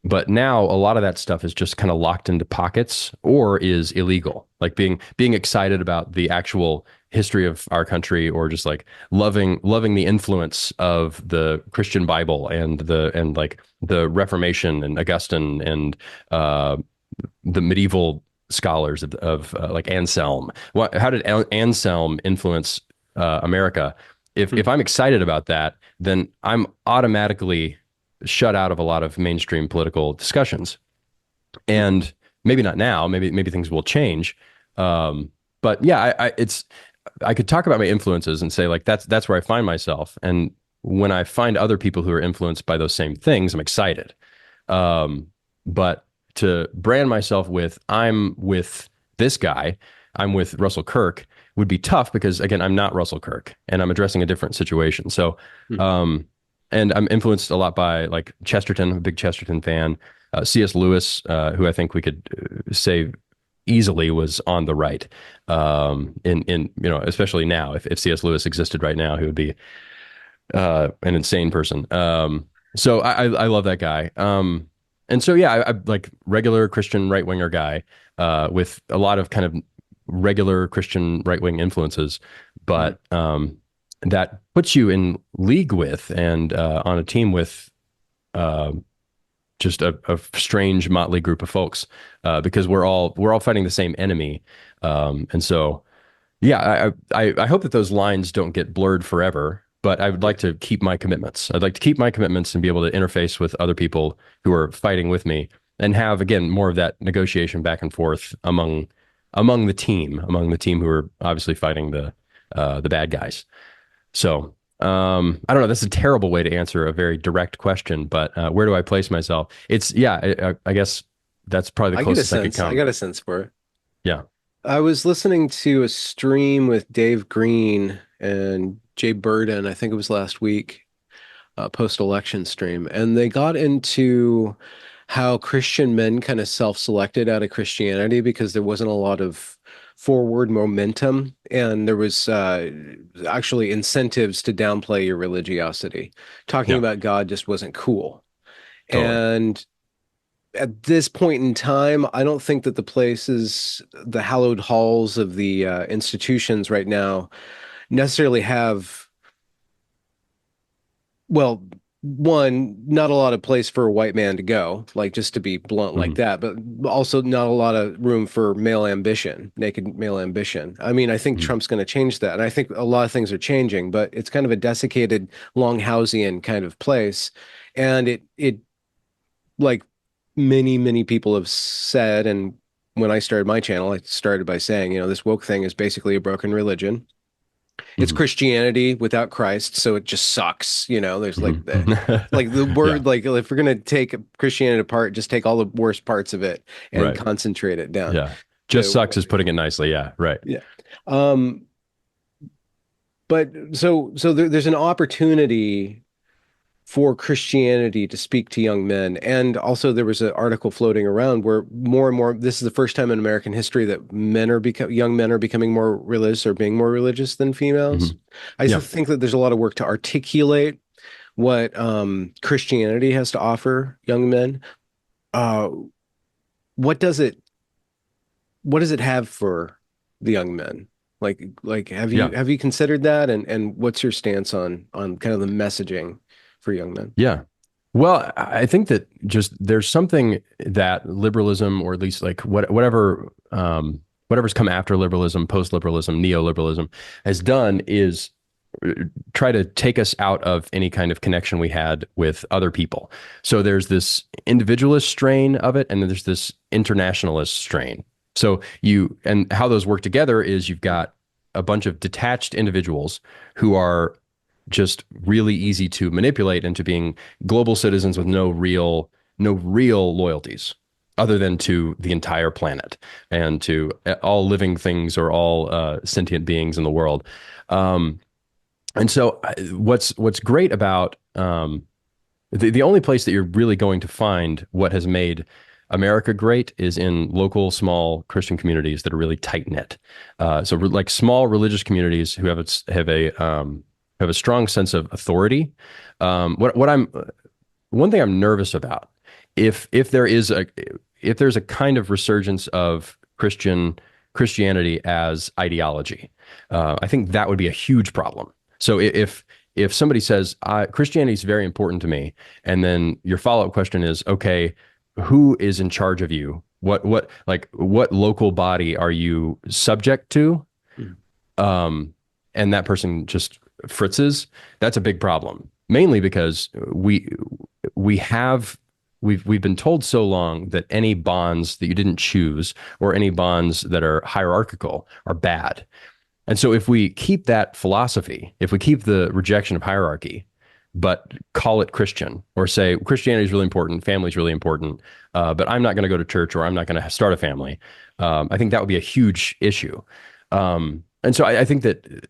Speaker 2: But now a lot of that stuff is just kind of locked into pockets or is illegal. Like being excited about the actual history of our country, or just like loving the influence of the Christian Bible and like the Reformation and Augustine and the medieval scholars of like Anselm. How did Anselm influence America? If I'm excited about that, then I'm automatically shut out of a lot of mainstream political discussions. And maybe not now. Maybe things will change. But yeah, I could talk about my influences and say like that's where I find myself. And when I find other people who are influenced by those same things, I'm excited. But to brand myself with I'm with this guy, I'm with Russell Kirk, would be tough because again, I'm not Russell Kirk and I'm addressing a different situation. So, and I'm influenced a lot by like Chesterton, I'm a big Chesterton fan. C.S. Lewis, who I think we could say easily was on the right. In especially now, if C.S. Lewis existed right now, he would be an insane person. So I love that guy. And so yeah, I like regular Christian right winger guy with a lot of kind of regular Christian right wing influences, but that puts you in league with and on a team with uh, just a strange motley group of folks because we're all fighting the same enemy, and so yeah, I hope that those lines don't get blurred forever. But I would like to keep my commitments. I'd like to keep my commitments and be able to interface with other people who are fighting with me and have again more of that negotiation back and forth among the team who are obviously fighting the bad guys. So I don't know. That's a terrible way to answer a very direct question, but where do I place myself? It's yeah. I guess that's probably the
Speaker 1: I get a
Speaker 2: closest I could
Speaker 1: sense. I
Speaker 2: come.
Speaker 1: got a sense for it.
Speaker 2: Yeah.
Speaker 1: I was listening to a stream with Dave Green and Jay Burden, I think it was last week, post-election stream, and they got into how Christian men kind of self-selected out of Christianity because there wasn't a lot of forward momentum, and there was actually incentives to downplay your religiosity. Talking
Speaker 2: Yeah.
Speaker 1: about God just wasn't cool.
Speaker 2: Totally.
Speaker 1: And at this point in time, I don't think that the hallowed halls of the institutions right now necessarily have, well, one, not a lot of place for a white man to go, like just to be blunt like
Speaker 2: Mhm.
Speaker 1: that, but also not a lot of room for male ambition, naked male ambition. I mean, I think
Speaker 2: Mhm.
Speaker 1: Trump's going to change that. And I think a lot of things are changing, but it's kind of a desiccated, Longhausian kind of place. And it like many people have said, and when I started my channel, I started by saying, this woke thing is basically a broken religion. It's
Speaker 2: Mhm.
Speaker 1: Christianity without Christ, so it just sucks. There's
Speaker 2: Mhm.
Speaker 1: like the
Speaker 2: Yeah.
Speaker 1: word, like if we're gonna take Christianity apart, just take all the worst parts of it and
Speaker 2: Right.
Speaker 1: concentrate it down
Speaker 2: Yeah. Just
Speaker 1: to
Speaker 2: sucks
Speaker 1: what
Speaker 2: is putting it nicely. Yeah. Right.
Speaker 1: yeah. Um, but so there's an opportunity for Christianity to speak to young men. And also there was an article floating around where more and more, this is the first time in American history that young men are becoming more religious or being more religious than females.
Speaker 2: Mhm.
Speaker 1: I
Speaker 2: Yeah.
Speaker 1: think that there's a lot of work to articulate what Christianity has to offer young men. Uh, what does it what does it have for the young men? Like
Speaker 2: Yeah.
Speaker 1: have you considered that, and what's your stance on kind of the messaging for young men?
Speaker 2: Yeah. Well, I think that just there's something that liberalism, or at least like whatever's come after liberalism, post-liberalism, neoliberalism, has done is try to take us out of any kind of connection we had with other people. So there's this individualist strain of it, and then there's this internationalist strain. So and how those work together is you've got a bunch of detached individuals who are just really easy to manipulate into being global citizens with no real loyalties other than to the entire planet and to all living things or all sentient beings in the world. Um, and so what's great about the only place that you're really going to find what has made America great is in local small Christian communities that are really tight knit. Like small religious communities who have a strong sense of authority. What I'm one thing I'm nervous about, if there's a kind of resurgence of Christianity as ideology, I think that would be a huge problem. So if somebody says Christianity is very important to me, and then your follow-up question is, okay, who is in charge of you? What local body are you subject to?
Speaker 1: Mhm.
Speaker 2: And that person just fritzes. That's a big problem, mainly because we have we've been told so long that any bonds that you didn't choose or any bonds that are hierarchical are bad. And so if we keep that philosophy, if we keep the rejection of hierarchy, but call it Christian, or say Christianity is really important, family is really important, but I'm not going to go to church or I'm not going to start a family, I think that would be a huge issue. And so I think that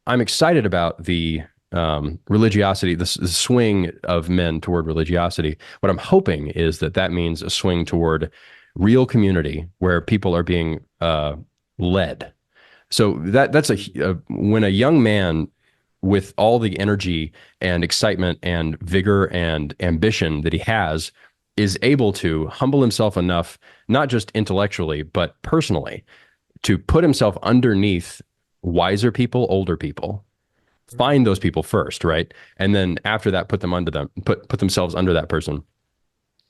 Speaker 2: I'm excited about the religiosity, the swing of men toward religiosity. What I'm hoping is that means a swing toward real community where people are being led. So when a young man with all the energy and excitement and vigor and ambition that he has is able to humble himself enough, not just intellectually, but personally, to put himself underneath wiser people, older people, find those people first, right? And then after that, put themselves under that person.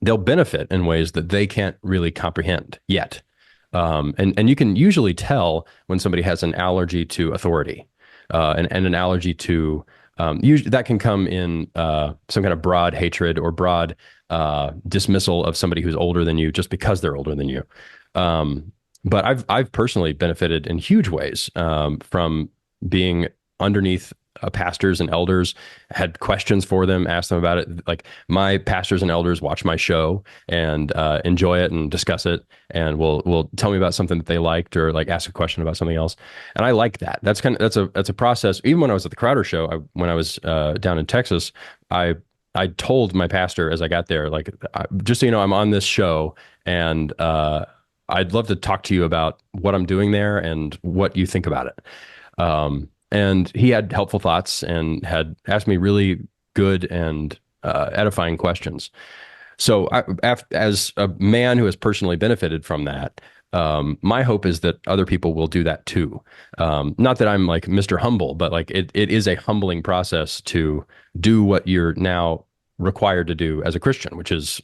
Speaker 2: They'll benefit in ways that they can't really comprehend yet. And you can usually tell when somebody has an allergy to authority, and an allergy to usually that can come in some kind of broad hatred or broad dismissal of somebody who's older than you just because they're older than you. But I've personally benefited in huge ways from being underneath pastors and elders, had questions for them, asked them about it. Like my pastors and elders watch my show and enjoy it and discuss it, and will tell me about something that they liked or like ask a question about something else. And I like that. That's a process. Even when I was at the Crowder show, when I was down in Texas, I told my pastor as I got there, like, just so you know, I'm on this show, and I'd love to talk to you about what I'm doing there and what you think about it. And he had helpful thoughts and had asked me really good and edifying questions. So, as a man who has personally benefited from that, my hope is that other people will do that too. Not that I'm like Mr. Humble, but like it is a humbling process to do what you're now required to do as a Christian, which is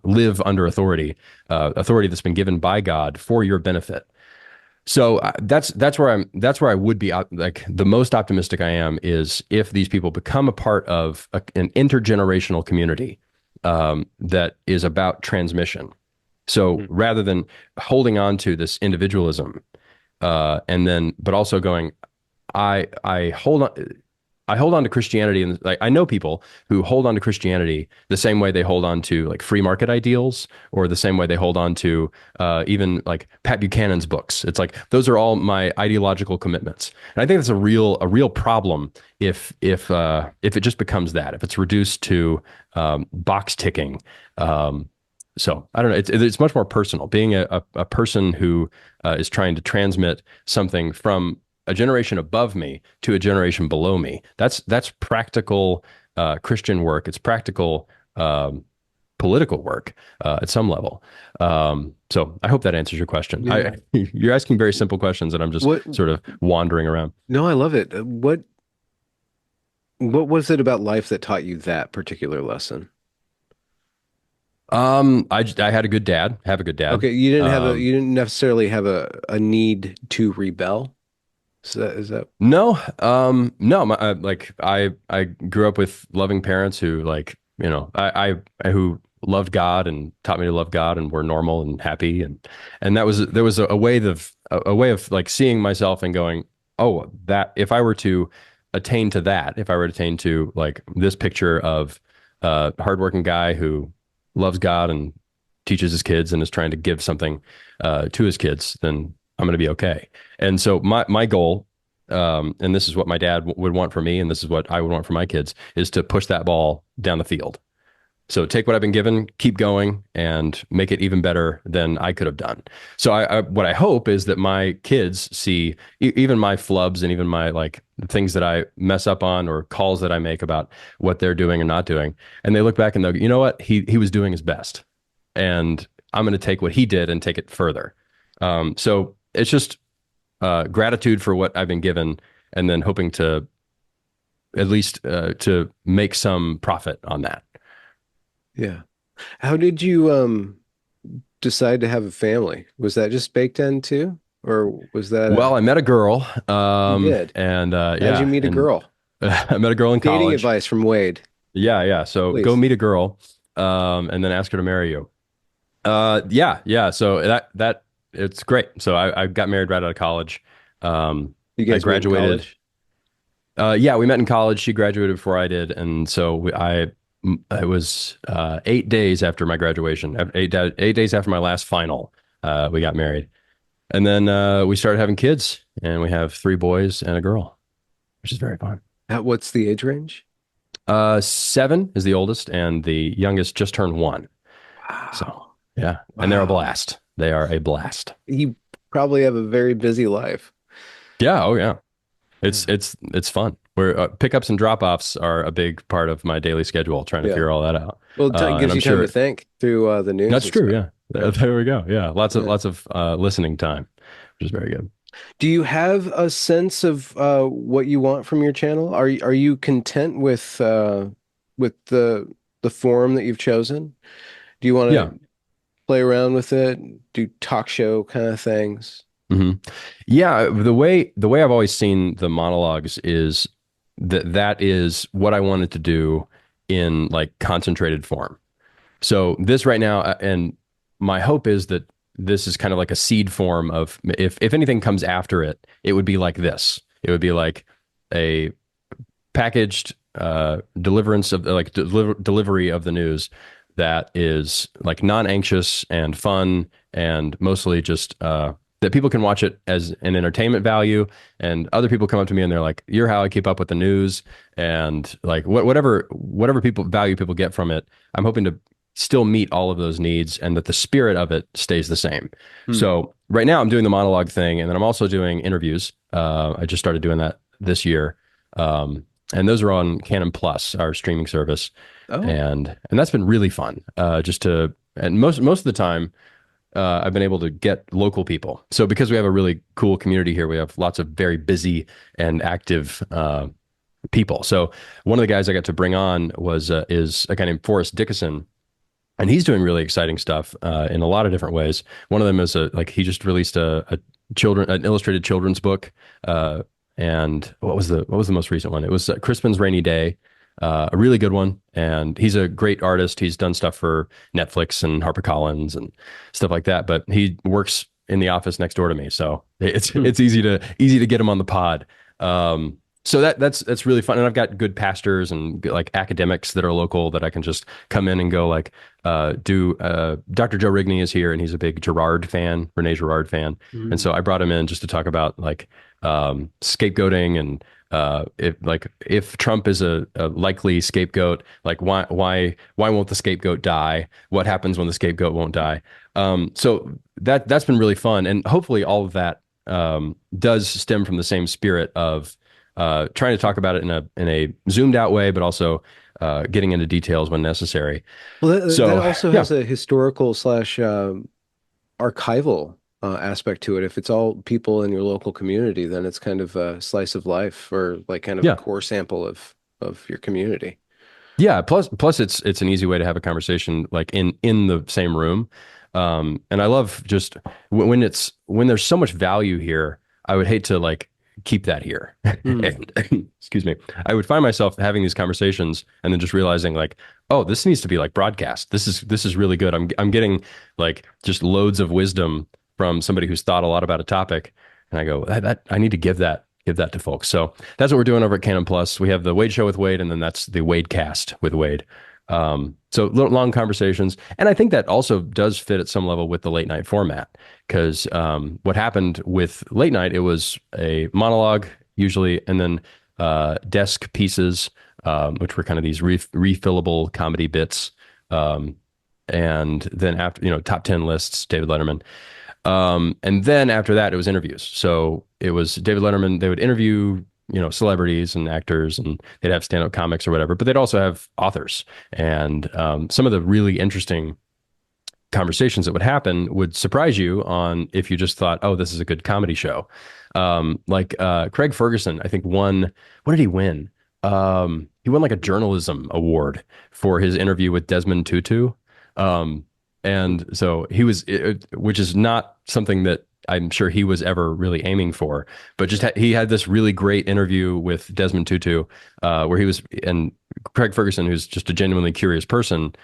Speaker 2: live under authority that's been given by God for your benefit. So that's where I would be like the most optimistic I am is if these people become a part of an intergenerational community that is about transmission. So
Speaker 1: Mhm.
Speaker 2: rather than holding on to this individualism, but also going, I hold on, I hold on to Christianity, and like I know people who hold on to Christianity the same way they hold on to like free market ideals, or the same way they hold on to even like Pat Buchanan's books. It's like those are all my ideological commitments, and I think that's a real problem if it just becomes that, if it's reduced to box ticking. So I don't know. It's much more personal. Being a person who is trying to transmit something from a generation above me to a generation below me. That's practical Christian work. It's practical political work at some level. So I hope that answers your question.
Speaker 1: Yeah.
Speaker 2: You're asking very simple questions, and I'm just
Speaker 1: What?
Speaker 2: sort of wandering around.
Speaker 1: No, I love it. What was it about life that taught you that particular lesson?
Speaker 2: I had a good dad. Have a good dad.
Speaker 1: Okay, you didn't necessarily have a need to rebel. Is that
Speaker 2: No, no. Like I grew up with loving parents who like who loved God and taught me to love God and were normal and happy, and that was there was a way of a way of like seeing myself and going, oh, that if I were to attain to that, if I were to attain to like this picture of a hardworking guy who loves God and teaches his kids and is trying to give something to his kids, then I'm going to be okay. And so my goal, and this is what my dad would want for me, and this is what I would want for my kids, is to push that ball down the field. So take what I've been given, keep going, and make it even better than I could have done. So what I hope is that my kids see even my flubs and even my like things that I mess up on or calls that I make about what they're doing or not doing, and they look back and they'll go, you know what, he was doing his best, and I'm going to take what he did and take it further. So it's just gratitude for what I've been given, and then hoping to at least to make some profit on that.
Speaker 1: yeah. How did you decide to have a family? Was that just baked in too? Or was that
Speaker 2: Well, I met a girl,
Speaker 1: you did?
Speaker 2: and
Speaker 1: How'd you meet a
Speaker 2: and
Speaker 1: girl?
Speaker 2: I met a girl in
Speaker 1: Dating
Speaker 2: college.
Speaker 1: advice from Wade,
Speaker 2: Yeah, yeah. So go
Speaker 1: please.
Speaker 2: meet a girl, and then ask her to marry you. Yeah, yeah. So that it's great. So I got married right out of college.
Speaker 1: You
Speaker 2: I
Speaker 1: guys met in
Speaker 2: graduated.
Speaker 1: college?
Speaker 2: Yeah, we met in college. She graduated before I did, and so it was 8 days after my graduation, 8 days after my last final. We got married, and then we started having kids, and we have three boys and a girl, which is very fun.
Speaker 1: What's the age range?
Speaker 2: 7 is the oldest, and the youngest just turned 1. So
Speaker 1: Wow.
Speaker 2: yeah, and they're a
Speaker 1: Wow.
Speaker 2: blast. They are a blast.
Speaker 1: You probably have a very busy life.
Speaker 2: Yeah. Oh yeah.
Speaker 1: Yeah.
Speaker 2: It's fun. Where pickups and drop offs are a big part of my daily schedule, trying to
Speaker 1: Yeah.
Speaker 2: figure all that out.
Speaker 1: Well, it
Speaker 2: And
Speaker 1: gives
Speaker 2: I'm
Speaker 1: you time to
Speaker 2: sure
Speaker 1: think through the news
Speaker 2: that's
Speaker 1: and
Speaker 2: true.
Speaker 1: stuff.
Speaker 2: Yeah.
Speaker 1: Yeah.
Speaker 2: There we go. Yeah.
Speaker 1: Yeah.
Speaker 2: Lots of listening time, which is very good.
Speaker 1: Do you have a sense of what you want from your channel? Are you content with the form that you've chosen? Do you want
Speaker 2: Yeah.
Speaker 1: to play around with it, do talk show kind of things?
Speaker 2: hmm Yeah. The way I've always seen the monologues is that is what I wanted to do in like concentrated form. So this right now, and my hope is that this is kind of like a seed form of if anything comes after it, it would be like this. It would be like a packaged deliverance of like delivery of the news that is like non-anxious and fun and mostly just that people can watch it as an entertainment value, and other people come up to me and they're like, you're how I keep up with the news, and like whatever people value people get from it, I'm hoping to still meet all of those needs and that the spirit of it stays the same.
Speaker 1: Hmm.
Speaker 2: So right now I'm doing the monologue thing, and then I'm also doing interviews. I just started doing that this year. And those are on Canon Plus, our streaming service,
Speaker 1: Oh,
Speaker 2: and that's been really fun. Just to and most of the time, I've been able to get local people. So because we have a really cool community here, we have lots of very busy and active people. So one of the guys I got to bring on is a guy named Forrest Dickinson, and he's doing really exciting stuff in a lot of different ways. One of them is he just released an illustrated children's book. And what was the most recent one? It was Crispin's Rainy Day, a really good one. And he's a great artist. He's done stuff for Netflix and HarperCollins and stuff like that. But he works in the office next door to me, so it's
Speaker 1: hmm.
Speaker 2: it's easy to get him on the pod. So that's really fun, and I've got good pastors and like academics that are local that I can just come in and go like do Dr. Joe Rigney is here, and he's a big Gerard fan, Rene Girard fan, and so I brought him in just to talk about like scapegoating and if Trump is a likely scapegoat, like why won't the scapegoat die? What happens when the scapegoat won't die? So that's been really fun, and hopefully all of that does stem from the same spirit of trying to talk about it in a zoomed out way, but also getting into details when necessary.
Speaker 1: Well, that
Speaker 2: So
Speaker 1: also
Speaker 2: yeah,
Speaker 1: has a historical slash archival aspect to it. If it's all people in your local community, then it's kind of a slice of life or like kind of a
Speaker 2: yeah,
Speaker 1: core sample of your community.
Speaker 2: yeah. Plus, it's an easy way to have a conversation like in the same room. And I love just when there's so much value here. I would hate to like keep that here.
Speaker 1: Hmm.
Speaker 2: And, excuse me. I would find myself having these conversations and then just realizing like, oh, this needs to be like broadcast. This is really good. I'm getting like just loads of wisdom from somebody who's thought a lot about a topic, and I go that I need to give that to folks. So that's what we're doing over at Canon Plus. We have the Wade Show with Wade, and then that's the Wade Cast with Wade. So long conversations, and I think that also does fit at some level with the late night format because what happened with late night, it was a monologue usually, and then desk pieces, which were kind of these refillable comedy bits, um, and then after top 10 lists, David Letterman. And then after that, it was interviews. So it was David Letterman. They would interview, celebrities and actors, and they'd have stand-up comics or whatever. But they'd also have authors. And some of the really interesting conversations that would happen would surprise you on if you just thought, oh, this is a good comedy show. Like Craig Ferguson, I think won. What did he win? He won like a journalism award for his interview with Desmond Tutu. Um, and so which is not something that I'm sure he was ever really aiming for, but he had this really great interview with Desmond Tutu, where and Craig Ferguson, who's just a genuinely curious person,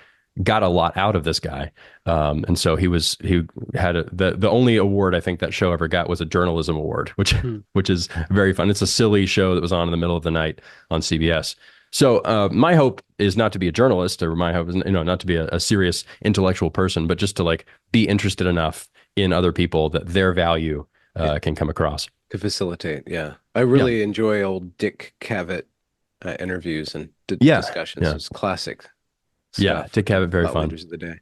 Speaker 2: got a lot out of this guy. And so he had the only award I think that show ever got was a journalism award, which,
Speaker 1: Hmm.
Speaker 2: which is very fun. It's a silly show that was on in the middle of the night on CBS. So my hope is not to be a journalist, or my hope is not to be a serious intellectual person, but just to like be interested enough in other people that their value
Speaker 1: Yeah,
Speaker 2: can come across.
Speaker 1: to facilitate. Yeah. I
Speaker 2: Yeah,
Speaker 1: really enjoy old Dick Cavett interviews and
Speaker 2: yeah,
Speaker 1: discussions.
Speaker 2: yeah,
Speaker 1: It's classic
Speaker 2: yeah.
Speaker 1: stuff
Speaker 2: Dick
Speaker 1: with the
Speaker 2: Cavett, very
Speaker 1: thought
Speaker 2: fun.
Speaker 1: leaders of the day.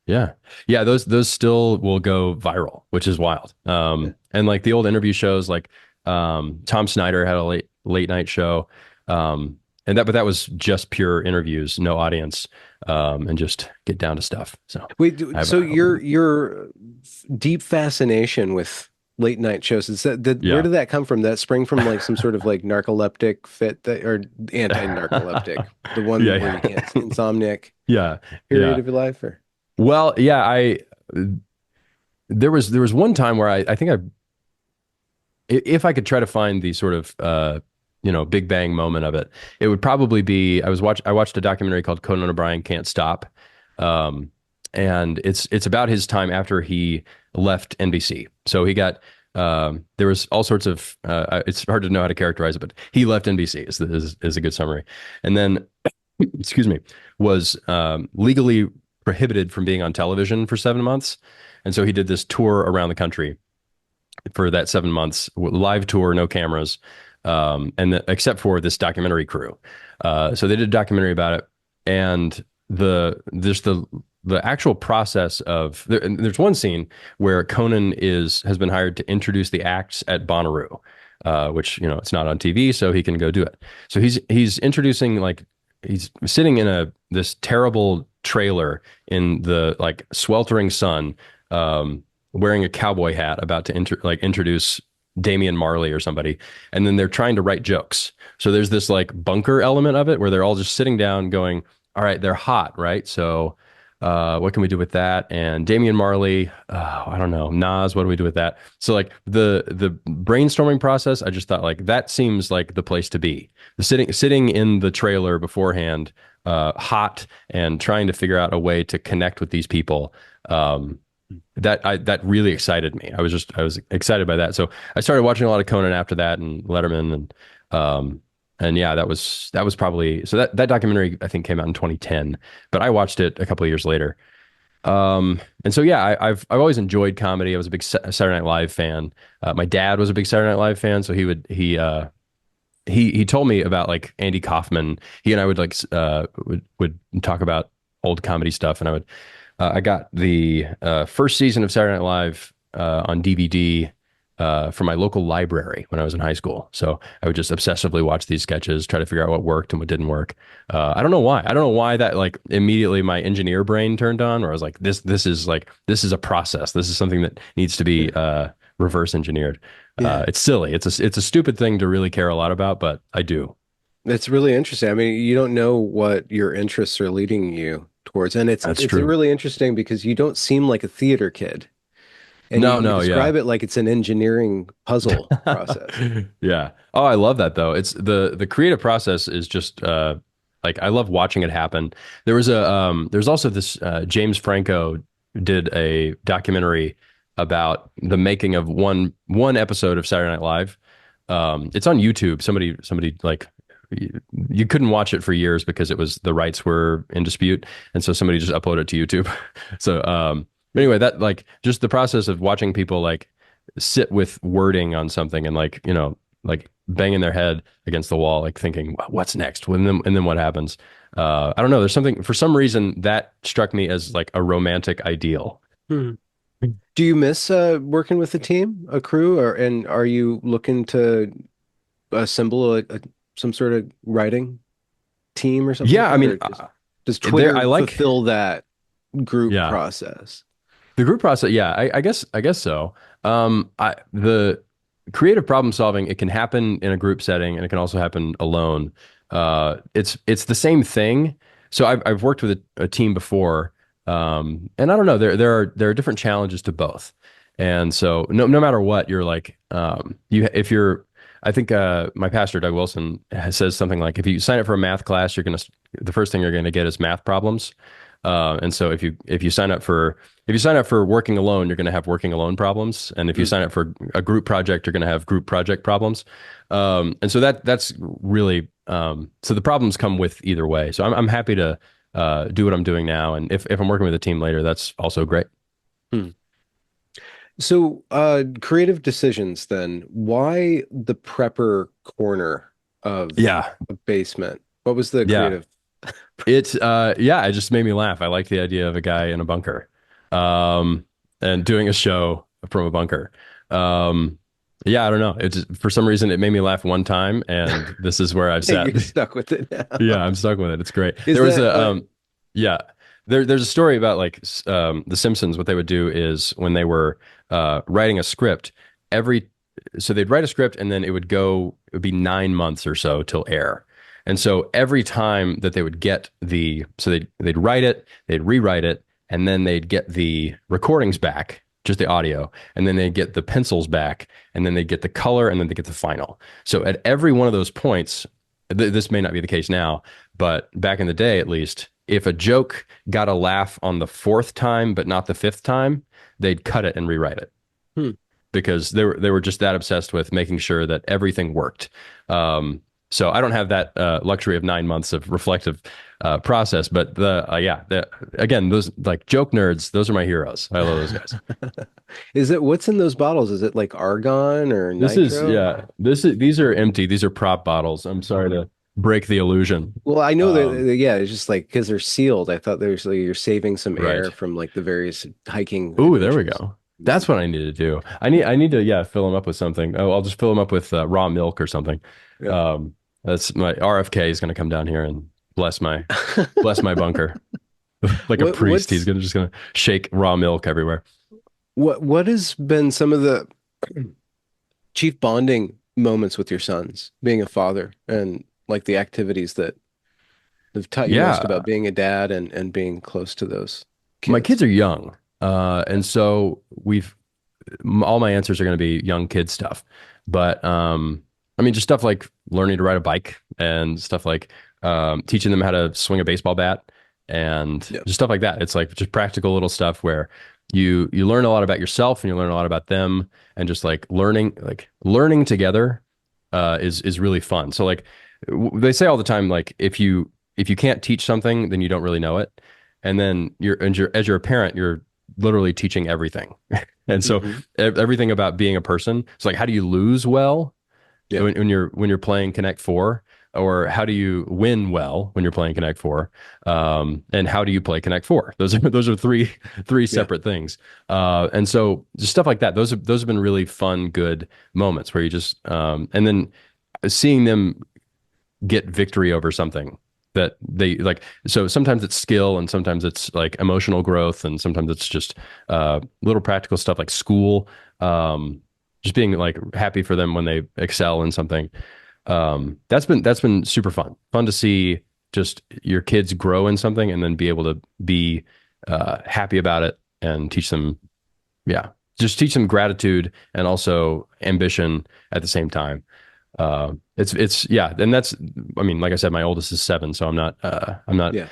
Speaker 2: Yeah. Yeah, those still will go viral, which is wild.
Speaker 1: Yeah.
Speaker 2: And like the old interview shows, like Tom Snyder had a late night show. But that was just pure interviews, no audience, and just get down to stuff. So
Speaker 1: Wait,
Speaker 2: I have
Speaker 1: so
Speaker 2: a
Speaker 1: your deep fascination with late night shows, where
Speaker 2: yeah.
Speaker 1: did that come from? That spring from like some sort of like narcoleptic fit or anti-narcoleptic, the one where you
Speaker 2: Yeah,
Speaker 1: can't insomniac
Speaker 2: yeah,
Speaker 1: period
Speaker 2: yeah.
Speaker 1: of your life or
Speaker 2: Well, yeah, I there was one time where I think if I could try to find the sort of Big Bang moment of it, it would probably be I watched a documentary called Conan O'Brien Can't Stop, um, and it's about his time after he left NBC. So he got there was all sorts of it's hard to know how to characterize it, but he left NBC is a good summary, and then excuse me was legally prohibited from being on television for 7 months, and so he did this tour around the country for that 7 months, live tour, no cameras, except for this documentary crew. So they did a documentary about it, and the actual process of there's one scene where Conan has been hired to introduce the acts at Bonnaroo, which it's not on TV, so he can go do it. So he's introducing like he's sitting in this terrible trailer in the like sweltering sun, wearing a cowboy hat, about to introduce Damian Marley or somebody, and then they're trying to write jokes. So there's this like bunker element of it where they're all just sitting down going, all right, they're hot, right? So what can we do with that? And Damian Marley, I don't know, Nas, what do we do with that? So like the brainstorming process, I just thought like that seems like the place to be. The sitting in the trailer beforehand, hot, and trying to figure out a way to connect with these people. That really excited me. I was excited by that. So I started watching a lot of Conan after that, and Letterman, and Um, and yeah, that was probably so that documentary I think came out in 2010, but I watched it a couple of years later. And so yeah, I've always enjoyed comedy. I was a big Saturday Night Live fan. My dad was a big Saturday Night Live fan, so he told me about like Andy Kaufman. He and I would would talk about old comedy stuff, and I got the first season of Saturday Night Live on DVD from my local library when I was in high school. So I would just obsessively watch these sketches, try to figure out what worked and what didn't work. I don't know why. I don't know why that like immediately my engineer brain turned on, where I was like, this is a process. This is something that needs to be reverse engineered.
Speaker 1: Yeah.
Speaker 2: It's silly. It's a stupid thing to really care a lot about, but I do.
Speaker 1: It's really interesting. I mean, you don't know what your interests are leading you towards. And
Speaker 2: That's
Speaker 1: it's
Speaker 2: true.
Speaker 1: really interesting because you don't seem like a theater kid. And
Speaker 2: No,
Speaker 1: you
Speaker 2: no, yeah.
Speaker 1: describe it like it's an engineering puzzle process.
Speaker 2: Yeah. Oh, I love that though. It's the creative process is just like I love watching it happen. There's also this James Franco did a documentary about the making of one episode of Saturday Night Live. It's on YouTube. Somebody like you couldn't watch it for years because the rights were in dispute, and so somebody just uploaded it to YouTube. So anyway, that like just the process of watching people like sit with wording on something and like like banging their head against the wall, like thinking what's next, and then what happens. I don't know. There's something for some reason that struck me as like a romantic ideal.
Speaker 1: Hmm. Do you miss working with a team, a crew, or and are you looking to assemble some sort of writing team or something like
Speaker 2: Yeah, I
Speaker 1: that,
Speaker 2: mean,
Speaker 1: or does
Speaker 2: there I
Speaker 1: Twitter
Speaker 2: like
Speaker 1: fulfill that group
Speaker 2: yeah.
Speaker 1: process?
Speaker 2: The group process, yeah, I guess so. The creative problem solving, it can happen in a group setting and it can also happen alone. It's the same thing. So I've worked with a team before, and I don't know, there are different challenges to both. And so no matter what, you're like you if you're I think my pastor Doug Wilson says something like if you sign up for a math class, the first thing you're gonna get is math problems. And so if you sign up for working alone, you're going to have working alone problems, and if you
Speaker 1: Hmm.
Speaker 2: sign up for a group project, you're going to have group project problems. And so that's really so the problems come with either way. So I'm happy to do what I'm doing now, and if I'm working with a team later, that's also great.
Speaker 1: Hmm. So, creative decisions then. Why the prepper corner of
Speaker 2: Yeah,
Speaker 1: a basement? What was the
Speaker 2: yeah.
Speaker 1: creative?
Speaker 2: Yeah, it just made me laugh. I like the idea of a guy in a bunker, um, and doing a show from a bunker. Um, yeah, I don't know. For some reason it made me laugh one time, and this is where I've sat.
Speaker 1: You're stuck with it
Speaker 2: Yeah,
Speaker 1: now.
Speaker 2: I'm stuck with it. It's great.
Speaker 1: Is
Speaker 2: There was
Speaker 1: that
Speaker 2: a yeah. There's a story about like The Simpsons. What they would do is when they were writing a script, every so they'd write a script and then it would be 9 months or so till air. And so every time that they would get they'd write it, they'd rewrite it, and then they'd get the recordings back, just the audio, and then they'd get the pencils back, and then they'd get the color, and then they get the final. So at every one of those points, this may not be the case now, but back in the day, at least, if a joke got a laugh on the fourth time, but not the fifth time, they'd cut it and rewrite it
Speaker 1: Hmm.
Speaker 2: because they were just that obsessed with making sure that everything worked. So I don't have that luxury of 9 months of reflective process, but again, those like joke nerds, those are my heroes. I love those guys.
Speaker 1: Is it what's in those bottles? Is it like argon or nitro?
Speaker 2: These are empty. These are prop bottles. I'm sorry to break the illusion.
Speaker 1: Well, I know that,
Speaker 2: Um,
Speaker 1: yeah, it's just like because they're sealed. I thought there's like you're saving some air
Speaker 2: right.
Speaker 1: from like the various hiking
Speaker 2: Ooh, there we
Speaker 1: adventures.
Speaker 2: go. That's what I need to do. I need to yeah fill them up with something. Oh, I'll just fill them up with raw milk or something.
Speaker 1: Yeah.
Speaker 2: That's my RFK is going to come down here and bless my bunker like a
Speaker 1: What
Speaker 2: priest. He's
Speaker 1: what's
Speaker 2: gonna just gonna shake raw milk everywhere.
Speaker 1: what has been some of the chief bonding moments with your sons, being a father, and like the activities that have taught you most
Speaker 2: Yeah,
Speaker 1: about being a dad and being close to those
Speaker 2: my
Speaker 1: kids?
Speaker 2: kids are young, and so all my answers are going to be young kid stuff. But I mean, just stuff like learning to ride a bike and stuff like teaching them how to swing a baseball bat and
Speaker 1: Yeah.
Speaker 2: just stuff like that. It's like just practical little stuff where you learn a lot about yourself and you learn a lot about them and just like learning together. is really fun. So like they say all the time, like if you can't teach something, then you don't really know it. And then as you're a parent, you're literally teaching everything. And so
Speaker 1: Hmm.
Speaker 2: everything about being a person. It's like, how do you lose well
Speaker 1: Yeah.
Speaker 2: when you're playing Connect Four, or how do you win well when you're playing Connect Four, and how do you play Connect Four? Those are three
Speaker 1: Yeah.
Speaker 2: separate things. And so just stuff like that. Those have been really fun, good moments where you just and then seeing them get victory over something that they like. So sometimes it's skill, and sometimes it's like emotional growth, and sometimes it's just little practical stuff like school. Just being like happy for them when they excel in something. That's been super fun. Fun to see just your kids grow in something and then be able to be happy about it and teach them, yeah, just teach them gratitude and also ambition at the same time. It's yeah, and that's, I mean, like I said, my oldest is 7, so I'm not
Speaker 1: Yeah.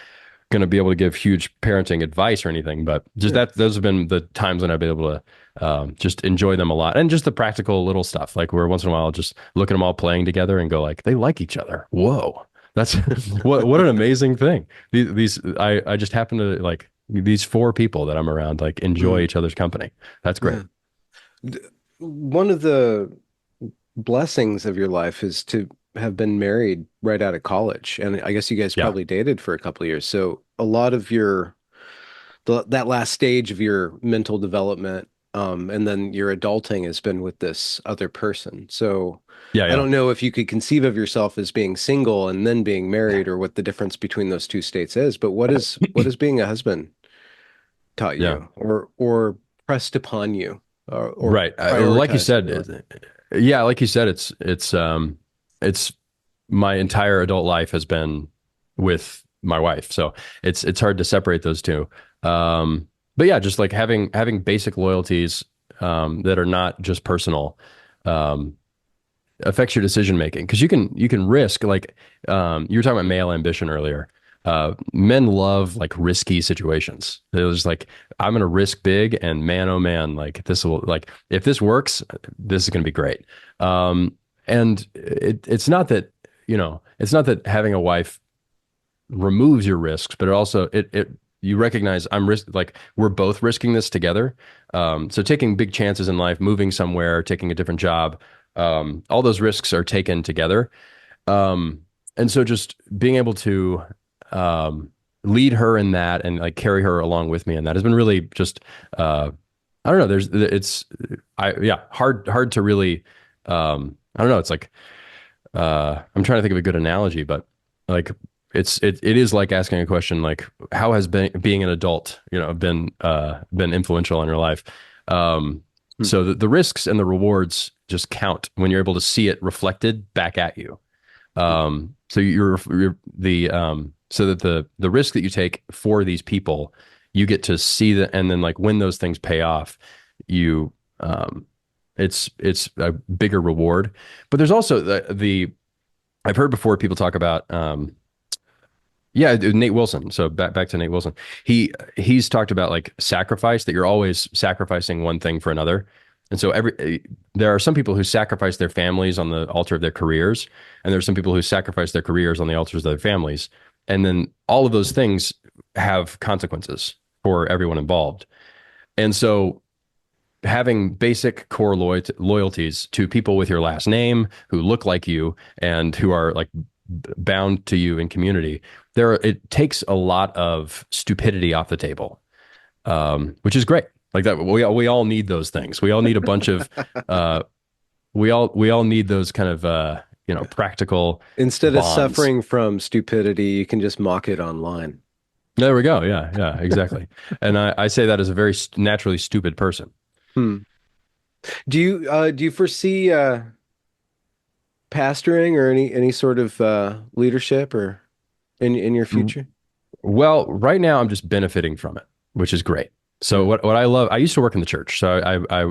Speaker 2: going to be able to give huge parenting advice or anything, but just
Speaker 1: Yeah.
Speaker 2: that those have been the times when I've been able to just enjoy them a lot, and just the practical little stuff, like where once in a while I'll just look at them all playing together and go like, they like each other. Whoa, that's what an amazing thing. I just happen to like these 4 people that I'm around like enjoy
Speaker 1: Mm.
Speaker 2: each other's company. That's great.
Speaker 1: Yeah. D- One of the blessings of your life is to have been married right out of college. And I guess you guys
Speaker 2: Yeah,
Speaker 1: probably dated for a couple of years. So a lot of that last stage of your mental development, and then your adulting has been with this other person. So
Speaker 2: yeah,
Speaker 1: I
Speaker 2: yeah.
Speaker 1: don't know if you could conceive of yourself as being single and then being married, or what the difference between those two states is. But what is being a husband taught
Speaker 2: Yeah.
Speaker 1: you, or pressed upon you, or
Speaker 2: Right. Like you
Speaker 1: prioritized in
Speaker 2: said,
Speaker 1: your life?
Speaker 2: yeah, like you said, it's my entire adult life has been with my wife. So it's hard to separate those two. But yeah, just like having basic loyalties that are not just personal. Um, affects your decision making, because you can risk like you were talking about male ambition earlier. Men love like risky situations. They're just like, I'm going to risk big, and man, oh man, like this will, like if this works, this is going to be great. And it's not that, it's not that having a wife removes your risks, but it also it you recognize I'm risk like we're both risking this together. So taking big chances in life, moving somewhere, taking a different job, all those risks are taken together. Um, and so just being able to um, lead her in that and like carry her along with me in that has been really just I don't know. Hard to really I don't know. It's like I'm trying to think of a good analogy, but like it is like asking a question like, how has being an adult, been influential in your life?
Speaker 1: Hmm.
Speaker 2: So the risks and the rewards just count when you're able to see it reflected back at you. So you're the so that the risk that you take for these people, you get to see that, and then like when those things pay off, you it's a bigger reward. But there's also the I've heard before people talk about yeah, Nate Wilson. So back to Nate Wilson. He's talked about like sacrifice, that you're always sacrificing one thing for another. And so there are some people who sacrifice their families on the altar of their careers, and there are some people who sacrifice their careers on the altars of their families. And then all of those things have consequences for everyone involved. And so having basic core loyalties to people with your last name who look like you and who are like bound to you in community, it takes a lot of stupidity off the table, which is great. Like that, we all need those things. We all need a bunch of uh, we all need those kind of practical
Speaker 1: Instead of
Speaker 2: bonds.
Speaker 1: suffering from stupidity, you can just mock it online.
Speaker 2: There we go. Yeah, yeah, exactly. And I say that as a very naturally stupid person.
Speaker 1: Hmm. Do you foresee pastoring or any sort of leadership or in your future?
Speaker 2: Well, right now I'm just benefiting from it, which is great. So
Speaker 1: Yeah.
Speaker 2: what I love, I used to work in the church. So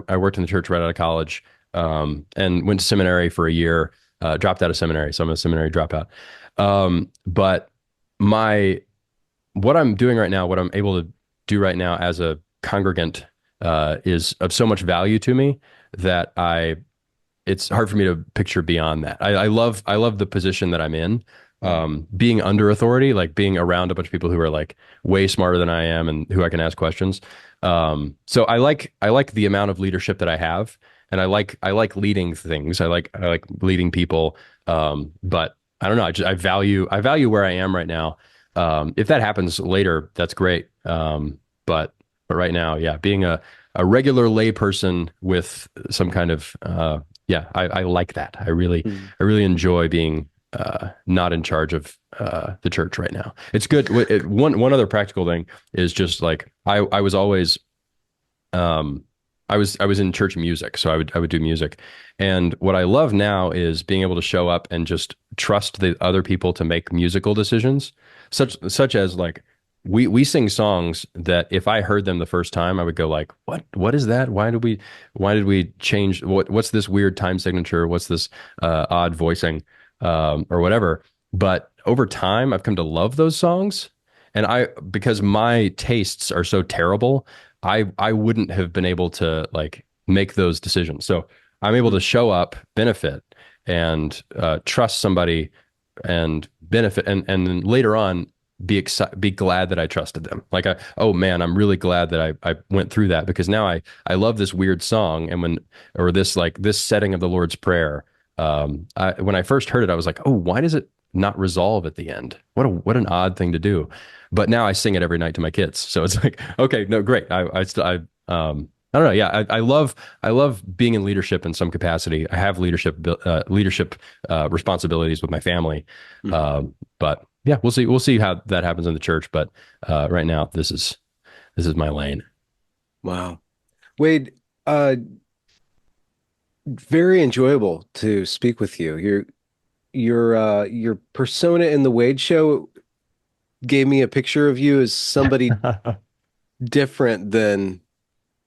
Speaker 2: I worked in the church right out of college, and went to seminary for a year, dropped out of seminary. So I'm a seminary dropout. But my what I'm doing right now, what I'm able to do right now as a congregant, is of so much value to me that it's hard for me to picture beyond that. I love the position that I'm in.
Speaker 1: Mm.
Speaker 2: Being under authority, like being around a bunch of people who are like way smarter than I am and who I can ask questions. So I like the amount of leadership that I have, and I like leading things. I like leading people. But I don't know. I value where I am right now. If that happens later, that's great. But right now, yeah, being a regular layperson with some kind of yeah, I like that.
Speaker 1: Mm.
Speaker 2: I really enjoy being not in charge of the church right now. It's good. One other practical thing is just like I was always um, I was in church music, so I would do music. And what I love now is being able to show up and just trust the other people to make musical decisions, such as like we sing songs that if I heard them the first time, I would go like, what is that? Why did we change what's this weird time signature? What's this odd voicing or whatever? But over time, I've come to love those songs. And I, because my tastes are so terrible, I wouldn't have been able to like make those decisions. So I'm able to
Speaker 1: Mm.
Speaker 2: show up, benefit, and trust somebody and benefit, and then later on be glad that I trusted them. Like oh man, I'm really glad that I went through that because now I love this weird song and when or this like this setting of the Lord's Prayer. When I first heard it, I was like, oh, why does it not resolve at the end? What an odd thing to do. But now I sing it every night to my kids. So it's like, okay, no, great. I don't know. Yeah, I love being in leadership in some capacity. I have leadership responsibilities with my family.
Speaker 1: Mm.
Speaker 2: But yeah, we'll see how that happens in the church. But right now, this is my lane.
Speaker 1: Wow. Wade, very enjoyable to speak with you. Your persona in the Wade show gave me a picture of you as somebody different than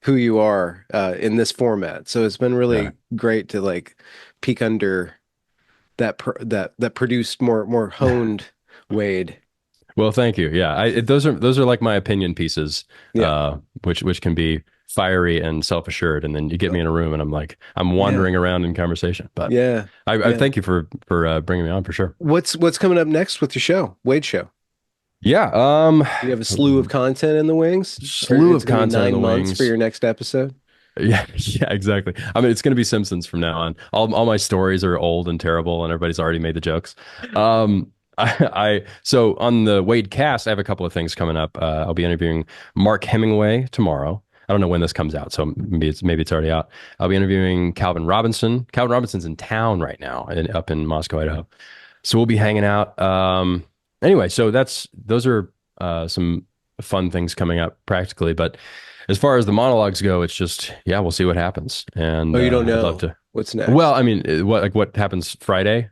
Speaker 1: who you are in this format. So it's been
Speaker 2: Yeah.
Speaker 1: really great to like peek under that produced more honed Wade.
Speaker 2: Well, thank you. Yeah, those are like my opinion pieces,
Speaker 1: Yeah.
Speaker 2: which can be fiery and self-assured, and then you get me in a room, and I'm
Speaker 1: Yeah.
Speaker 2: wandering around in conversation. But
Speaker 1: Yeah.
Speaker 2: I
Speaker 1: Yeah.
Speaker 2: thank you for bringing me on for sure.
Speaker 1: What's coming up next with your show, Wade Show?
Speaker 2: Yeah.
Speaker 1: You have a slew of content in the wings, or
Speaker 2: Slew
Speaker 1: it's
Speaker 2: of
Speaker 1: going to be
Speaker 2: content in the
Speaker 1: 9 months for
Speaker 2: wings.
Speaker 1: your next episode.
Speaker 2: Yeah, yeah, exactly. I mean, it's going to be Simpsons from now on. All my stories are old and terrible, and everybody's already made the jokes. So on the Wade cast, I have a couple of things coming up. I'll be interviewing Mark Hemingway tomorrow. I don't know when this comes out, so maybe it's already out. I'll be interviewing Calvin Robinson. Calvin Robinson's in town right now, up in Moscow, Idaho. So we'll be hanging out. Anyway, so those are some fun things coming up practically, but as far as the monologues go, it's just yeah, we'll see what happens, and
Speaker 1: Oh, you don't
Speaker 2: I'd love
Speaker 1: know
Speaker 2: to.
Speaker 1: what's
Speaker 2: Well,
Speaker 1: next.
Speaker 2: I mean, what happens Friday?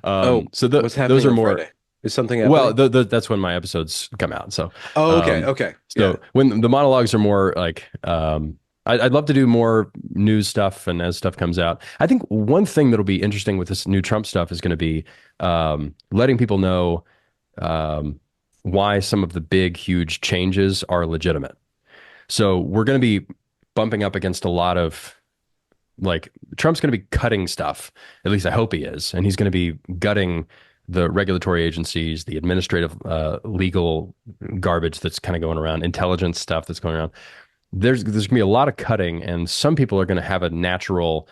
Speaker 1: Oh,
Speaker 2: So
Speaker 1: what's
Speaker 2: those
Speaker 1: happening
Speaker 2: are
Speaker 1: on
Speaker 2: more
Speaker 1: Friday? Is something
Speaker 2: well,
Speaker 1: happening?
Speaker 2: that's when my episodes come out.
Speaker 1: Oh, okay.
Speaker 2: Um,
Speaker 1: Okay. Yeah.
Speaker 2: so when the monologues are more like, I'd love to do more news stuff, and as stuff comes out, I think one thing that'll be interesting with this new Trump stuff is going to be letting people know um, why some of the big, huge changes are legitimate. So we're going to be bumping up against a lot of like Trump's going to be cutting stuff. At least I hope he is, and he's going to be gutting the regulatory agencies, the administrative, legal garbage that's kind of going around, intelligence stuff that's going around. There's going to be a lot of cutting, and some people are going to have a natural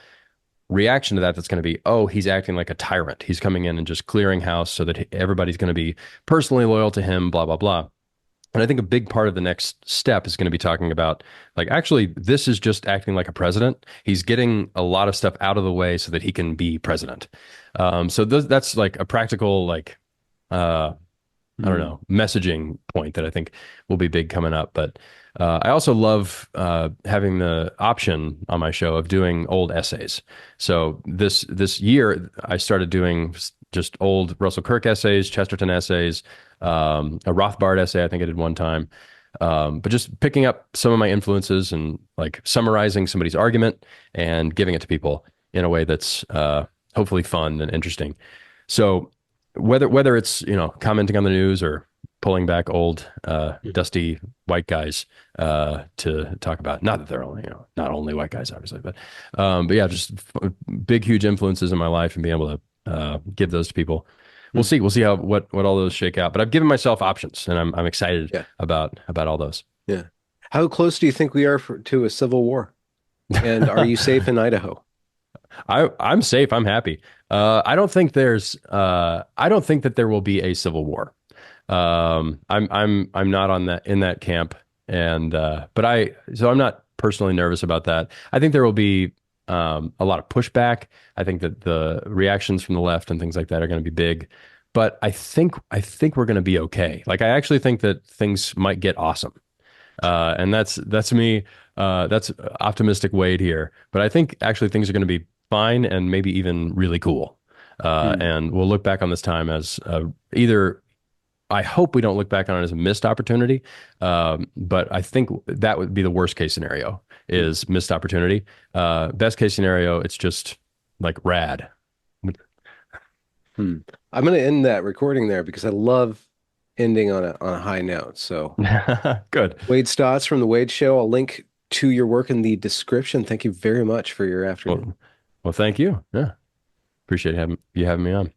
Speaker 2: reaction to that. That's going to be, oh, he's acting like a tyrant. He's coming in and just clearing house so that everybody's going to be personally loyal to him. Blah blah blah. And I think a big part of the next step is going to be talking about, like, actually, this is just acting like a president. He's getting a lot of stuff out of the way so that he can be president. So that's like a practical, like, I don't
Speaker 1: Hmm.
Speaker 2: know, messaging point that I think will be big coming up. But I also love having the option on my show of doing old essays. So this year, I started doing just old Russell Kirk essays, Chesterton essays, a Rothbard essay I think I did one time. But just picking up some of my influences and like summarizing somebody's argument and giving it to people in a way that's hopefully fun and interesting. So whether it's commenting on the news or pulling back old, dusty white guys to talk about. Not that they're only, not only white guys, obviously, but yeah, just big, huge influences in my life and being able to give those to people. We'll
Speaker 1: Hmm.
Speaker 2: see. We'll see how what all those shake out. But I've given myself options, and I'm excited
Speaker 1: Yeah.
Speaker 2: about all those.
Speaker 1: Yeah. How close do you think we are to a civil war? And are you safe in Idaho?
Speaker 2: I'm safe. I'm happy. I don't think that there will be a civil war. I'm not on that in that camp, and but I'm not personally nervous about that. I think there will be a lot of pushback. I think that the reactions from the left and things like that are going to be big, but I think we're going to be okay. Like I actually think that things might get awesome. And that's me. That's optimistic Wade here. But I think actually things are going to be fine and maybe even really cool.
Speaker 1: Hmm.
Speaker 2: And we'll look back on this time as either. I hope we don't look back on it as a missed opportunity. But I think that would be the worst case scenario
Speaker 1: Hmm.
Speaker 2: is missed opportunity. Best case scenario, it's just like rad.
Speaker 1: Hmm. I'm going to end that recording there because I love ending on a high note. So,
Speaker 2: Good.
Speaker 1: Wade Stotts from the Wade Show. I'll link to your work in the description. Thank you very much for your afternoon.
Speaker 2: Well, well, thank you. Yeah, appreciate you having me on.